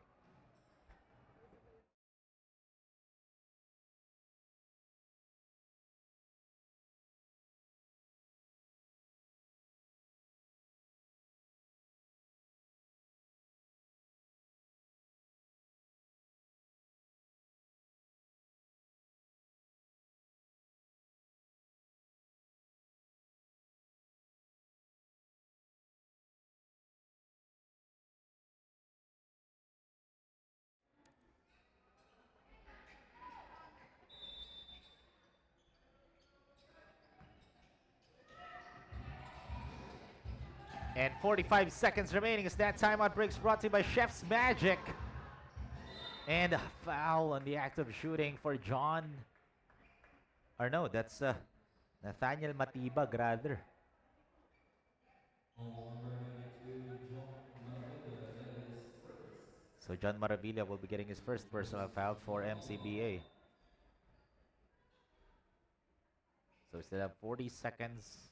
And 45 seconds remaining as that timeout breaks, brought to you by Chef's Magic. And a foul on the act of shooting for John. Or no, that's Nathaniel Matibag rather. So John Maravilla will be getting his first personal foul for MCBA. So we still have 40 seconds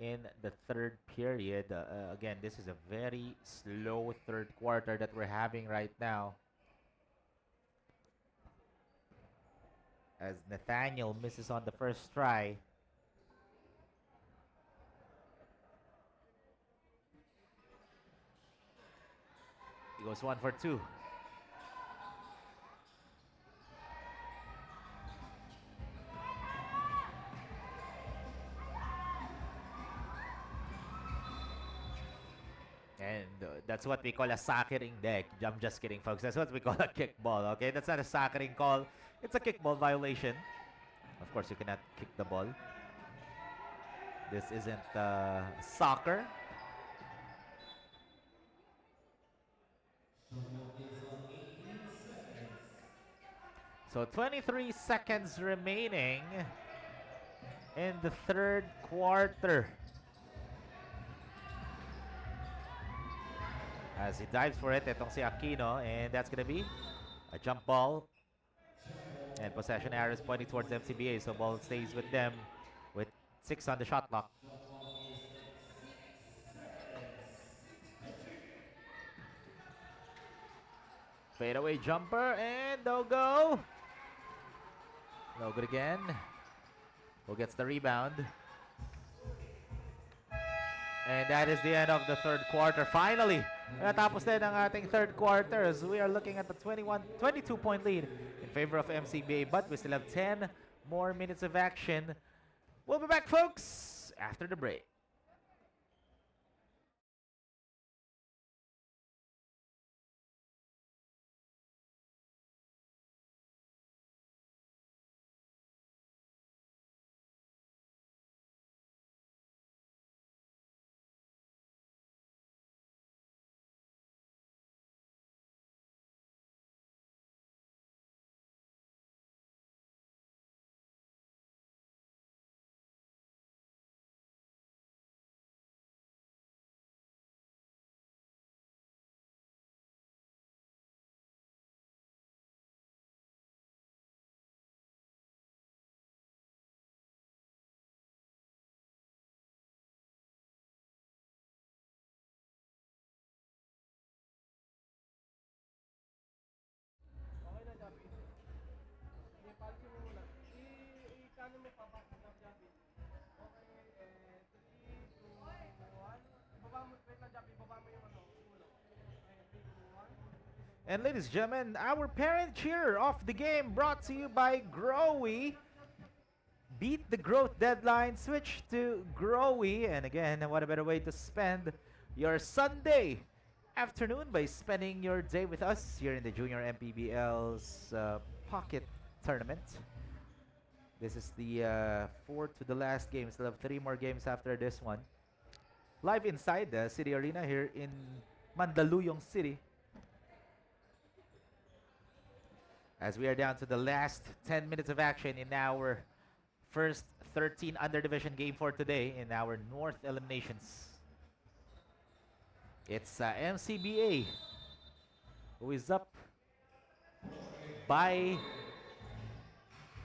in the third period. Again, this is a very slow third quarter that we're having right now. As Nathaniel misses on the first try. He goes 1 for 2. And that's what we call a suckering deck. I'm just kidding, folks. That's what we call a kickball, okay? That's not a suckering call. It's a kickball violation. Of course, you cannot kick the ball. This isn't soccer. So 23 seconds remaining in the third quarter. As he dives for it, itong si Aquino, and that's gonna be A jump ball. And possession arrows pointing towards MCBA, so ball stays with them with 6 on the shot clock. Fadeaway jumper and no go. No good again. Who gets the rebound? And that is the end of the third quarter. Finally, natapos din ang ating third quarter as we are looking at the 22-point lead in favor of MCBA, but we still have 10 more minutes of action. We'll be back, folks, after the break. And ladies and gentlemen, our parent cheer of the game brought to you by Growy. Beat the growth deadline, switch to Growy. And again, what a better way to spend your Sunday afternoon by spending your day with us here in the Junior MPBL's Pocket Tournament. This is the fourth to the last game. Still have 3 more games after this one. Live inside the City Arena here in Mandaluyong City. As we are down to the last 10 minutes of action in our first 13 under-division game for today in our North eliminations. It's MCBA who is up by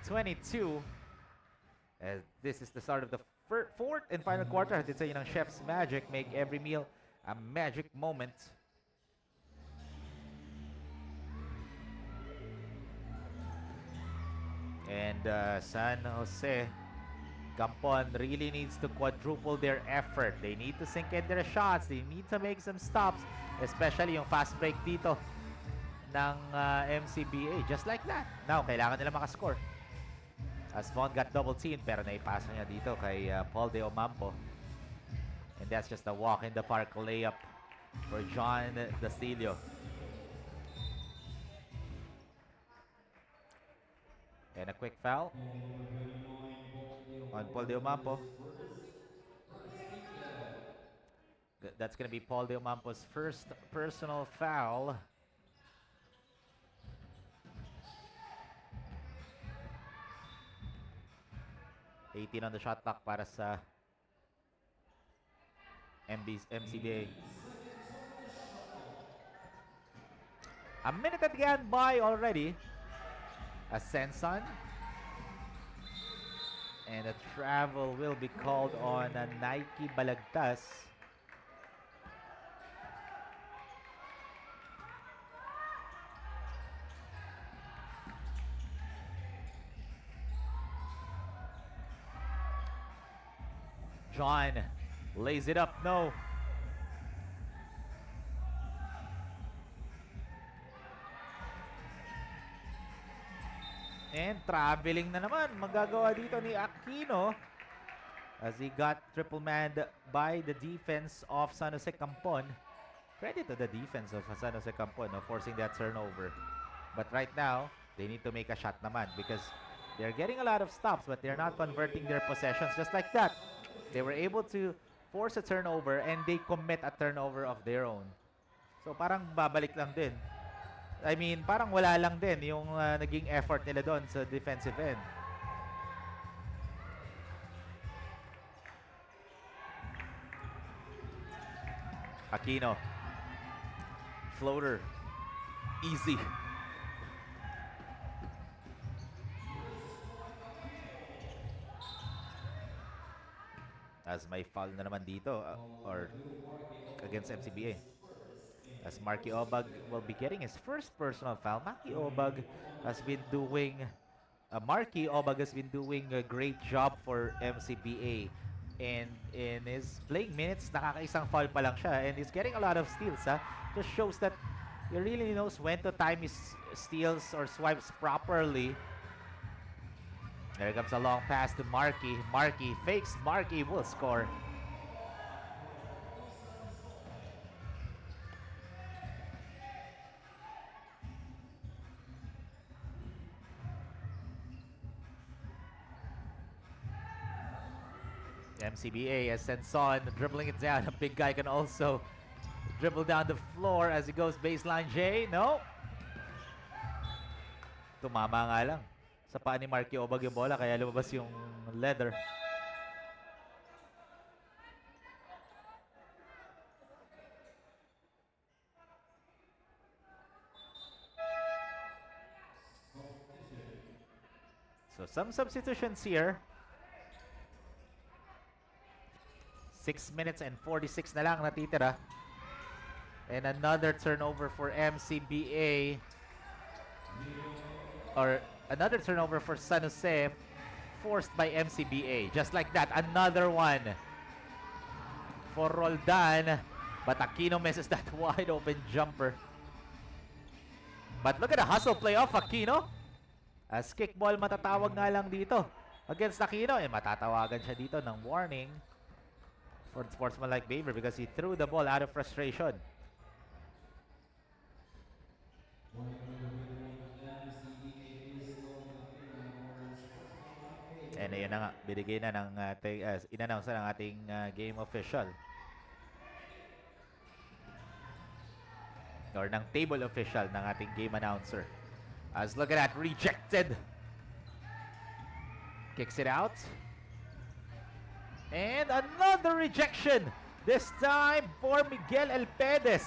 22. As this is the start of the fourth and final quarter. I did say, chef's magic, make every meal a magic moment. And San Jose Kampon really needs to quadruple their effort. They need to sink in their shots. They need to make some stops. Especially yung fast break dito ng MCBA. Just like that. Now, kailangan nila makascore. As Vaughn got double teamed, pero naipasa niya dito kay Paul De Omampo. And that's just a walk in the park layup for John Dastillo. And a quick foul on Paul De Omampo. That's going to be Paul De Omampo's first personal foul. $18 on the shot clock para sa MCBA. A minute had gone by already. Ascension. And a travel will be called on Nike Balagtas. John lays it up, no. And traveling na naman magagawa dito ni Aquino as he got triple manned by the defense of San Jose Kampon. Credit to the defense of San Jose Kampon, forcing that turnover. But right now, they need to make a shot naman because they're getting a lot of stops but they're not converting their possessions just like that. They were able to force a turnover and they commit a turnover of their own. So parang babalik lang din. I mean, parang wala lang din yung naging effort nila doon sa defensive end. Aquino. Floater. Easy. As may foul na naman dito or against MCBA. As Marky Obag will be getting his first personal foul. Has been doing Marky Obag has been doing a great job for MCBA. And in his playing minutes, nakakaisang foul pa lang siya. And he's getting a lot of steals. Just shows that he really knows when to time his steals or swipes properly. There comes a long pass to Marky. Marky fakes. Marky will score. MCBA as Senson dribbling it down. A big guy can also dribble down the floor as he goes baseline J. No. Tumama nga lang. Sa paa ni Marky Obag yung bola kaya lumabas yung leather. So some substitutions here. 6 minutes and 46 na lang natitira. And another turnover for MCBA. Or another turnover for San Jose forced by MCBA. Just like that, another one for Roldan. But Aquino misses that wide open jumper. But look at the hustle play off Aquino. As kickball matatawag nga lang dito against Aquino. Eh, matatawagan siya dito ng warning for sportsmanlike behavior because he threw the ball out of frustration. And ayun na nga, binigay na ng in-announce na ng ating game official. Or ng table official ng ating game announcer. As look at that, rejected. Kicks it out. And another rejection. This time for Miguel Elpedes.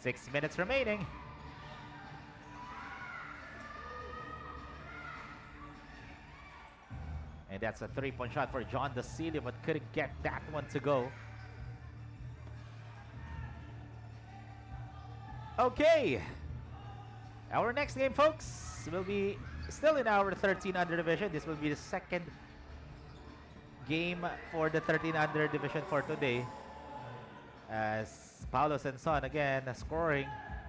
6 minutes remaining. And that's a 3-point shot for John Dasilio, but couldn't get that one to go. Okay. Our next game, folks, will be still in our 13 under division. This will be the second game for the 13 under division for today. As Paulo Senson again scoring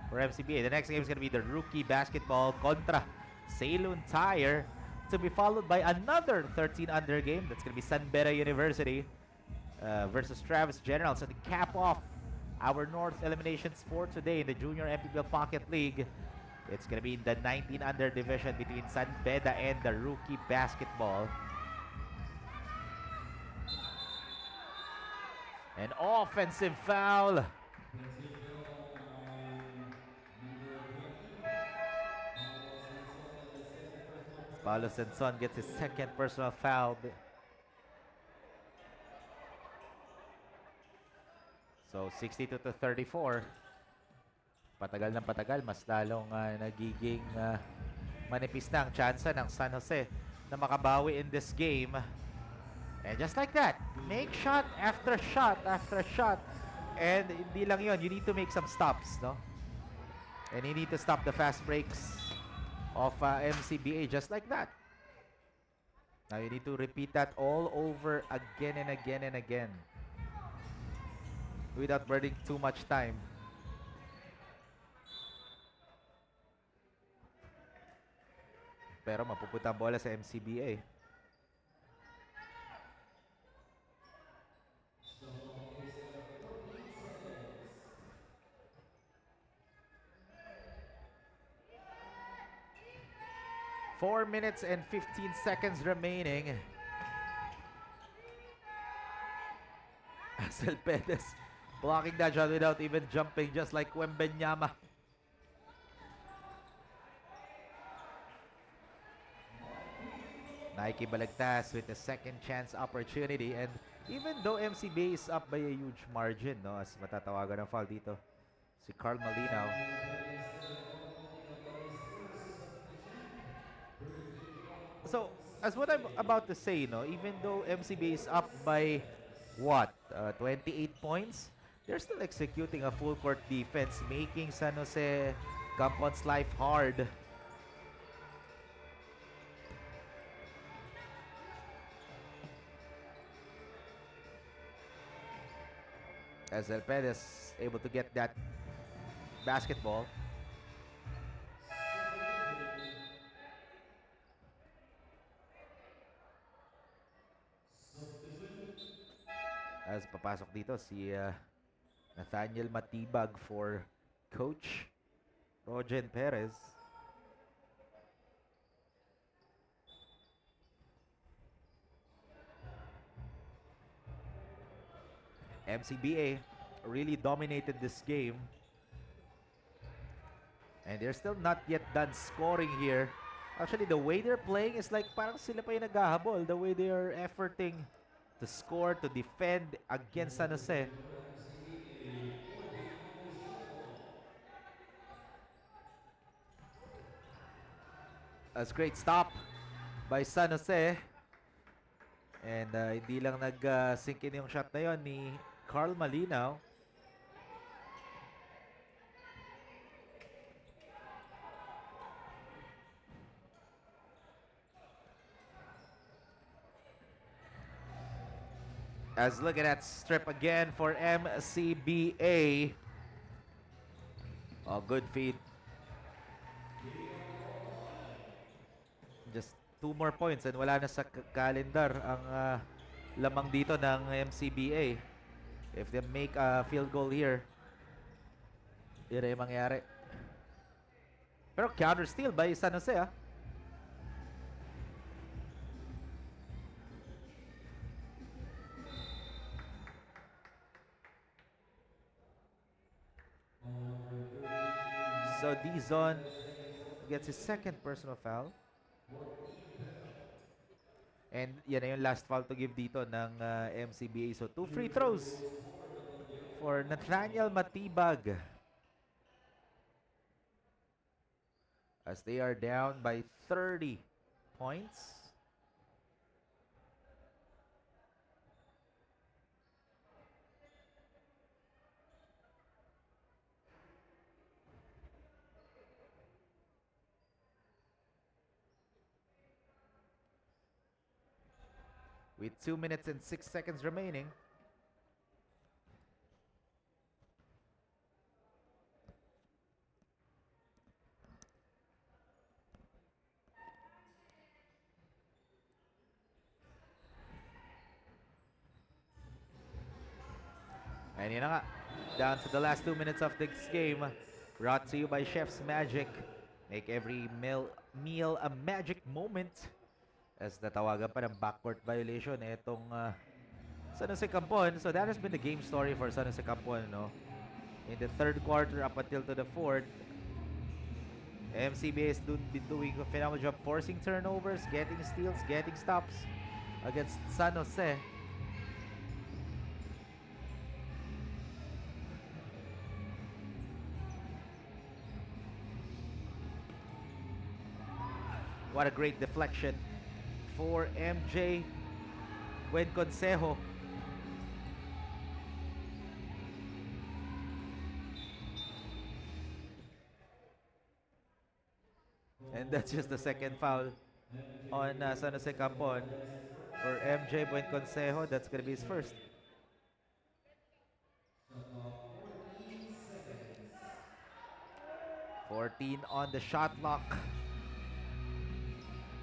for MCBA. The next game is going to be the rookie basketball contra Ceylon Tire, to be followed by another 13 under game. That's going to be San Beda University versus Travis General. So to cap off our North eliminations for today in the Junior MPBL Pocket League, it's going to be in the 19 under division between San Beda and the rookie basketball. An offensive foul. Paulo Senson gets his second personal foul. So 62-34. Patagal ng patagal, mas lalong nagiging manipis na ang tsansa ng San Jose na makabawi in this game. And just like that, make shot after shot after shot. And hindi lang yun, you need to make some stops, no? And you need to stop the fast breaks of MCBA just like that. Now you need to repeat that all over again and again and again without burning too much time. Pero mapupunta ang bola sa MCBA. Four minutes and 15 seconds remaining. Asel Perez blocking that shot without even jumping, just like Wembenyama. Nike Balagtas with a second chance opportunity, and even though MCBA is up by a huge margin, no, as matatawagan ng foul dito si Carl Malinaw. So, as what I'm about to say, no, even though MCBA is up by 28 points. They're still executing a full court defense, making San Jose Kampon's life hard. As El Perez able to get that basketball. As papasok dito si Nathaniel Matibag for Coach Rogen Perez. MCBA really dominated this game. And they're still not yet done scoring here. Actually, the way they're playing is like parang sila pa yung naghahabol. The way they are efforting to score, to defend against San Jose. That's great stop by San Jose. And hindi lang nag-sink in yung shot na yon ni Carl Malinaw. As look at that strip again for MCBA. Oh, good feed. Just 2 more points and wala na sa calendar ang lamang dito ng MCBA. If they make a field goal here, yun ay mangyari. Pero counter steal by San Jose ah. So Dizon gets his second personal foul. And yan na yung last foul to give dito ng MCBA. So 2 free throws for Nathaniel Matibag. As they are down by 30 points. With 2 minutes and 6 seconds remaining. And yun na nga, down to the last 2 minutes of this game. Brought to you by Chef's Magic. Make every meal a magic moment. As natawagan pa ng backcourt violation itong San Jose Kampon. So that has been the game story for San Jose Kampon, no? In the third quarter up until to the fourth, MCBA has been doing a phenomenal job forcing turnovers, getting steals, getting stops against San Jose. What a great deflection for MJ Consejo. And that's just the second foul on San Jose Kampon. For MJ Consejo, that's going to be his first. "14 on the shot clock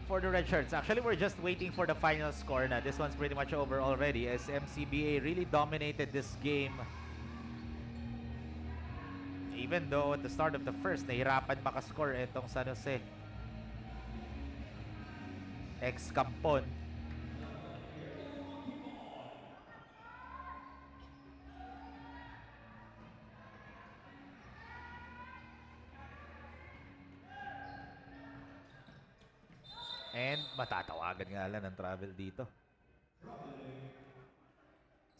for the red shirts." Actually, we're just waiting for the final score na. This one's pretty much over already as MCBA really dominated this game. Even though at the start of the first, nahirapan makascore itong San Jose. Ex-Kampon. And matatawagan nga lang ng travel dito.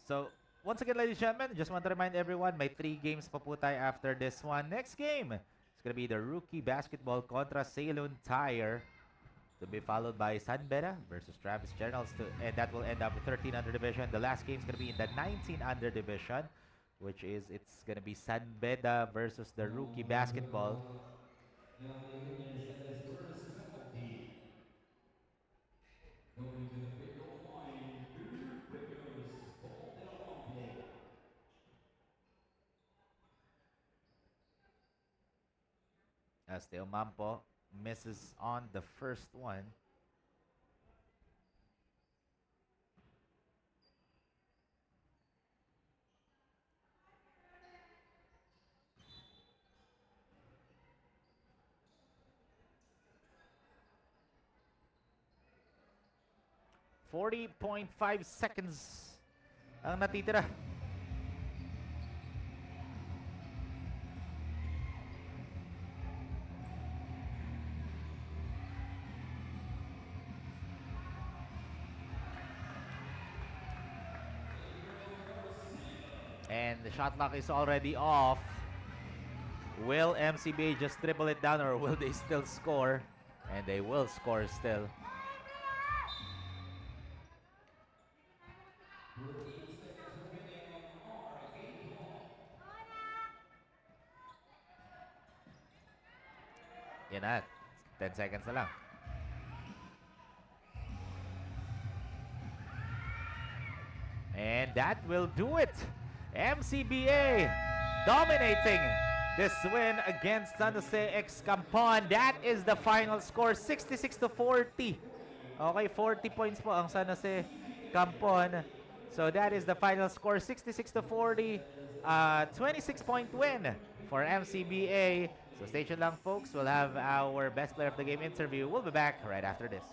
So, once again, ladies and gentlemen, just want to remind everyone, may 3 games pa po tayo after this one. Next game, it's gonna be the rookie basketball contra Ceylon Tire. to be followed by San Beda versus Travis Generals, and that will end up with 13 under division. The last game is going to be in the 19 under division, which is it's going to be San Beda versus the Rookie Basketball. Now they intercept his first penalty. Going to the free throw line, Junior Quickos, Paul Del Campo. As Teo Mampo misses on the first one. .5 seconds ang natitira. And the shot clock is already off. Will MCBA just dribble it down, or will they still score? And they will score still. Yan na. 10 seconds na lang. And that will do it. MCBA dominating this win against San Jose X Kampon. That is the final score, 66-40. Okay, 40 points po ang San Jose Kampon. So that is the final score, 66-40. 26-point win for MCBA. So stay tuned lang, folks. We'll have our best player of the game interview. We'll be back right after this.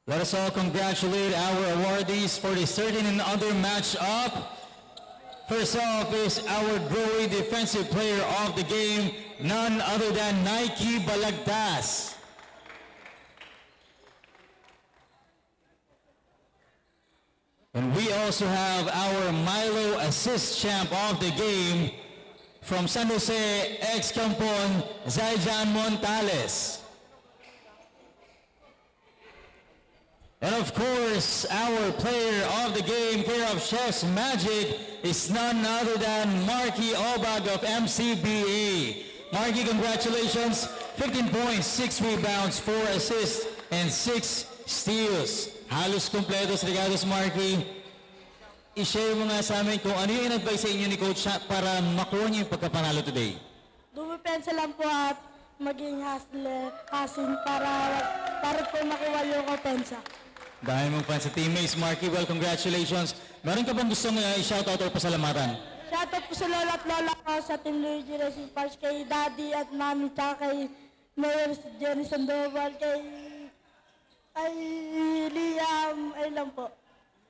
Let us all congratulate our awardees for the 13 and under match-up. First off is our growing defensive player of the game, none other than Nike Balagtas. And we also have our Milo assist champ of the game from San Jose, ex-Kampon, Zaijan Montales. And of course, our player of the game, care of Chef's Magic, is none other than Marky Obag of MCBA. Marky, congratulations. 15 points, 6 rebounds, 4 assists, and 6 steals. Halos kompletos regalos, Marky. I-share mo nga sa amin kung ano yung in-advise sa inyo ni Coach para makuha niyo yung pagkapanalo today. Dumipensa lang po at maging hasin para po makuha yung opensa. Dahil mong fans sa teammates, Marky, well, congratulations. Meron ka bang gustong i-shoutout or pasalamatan? Shoutout po sa lola at lola ko sa Team Luigi Racing Parts, kay Daddy at Mami, tsaka kay Mayor Jenny Sandoval, kay Liam, ay lang po.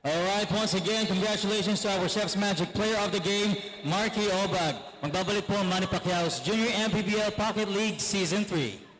Alright, once again, congratulations to our Chef's Magic player of the game, Marky Obag. Magbabalik po ang Manny Pacquiao's Junior MPBL Pocket League Season 3.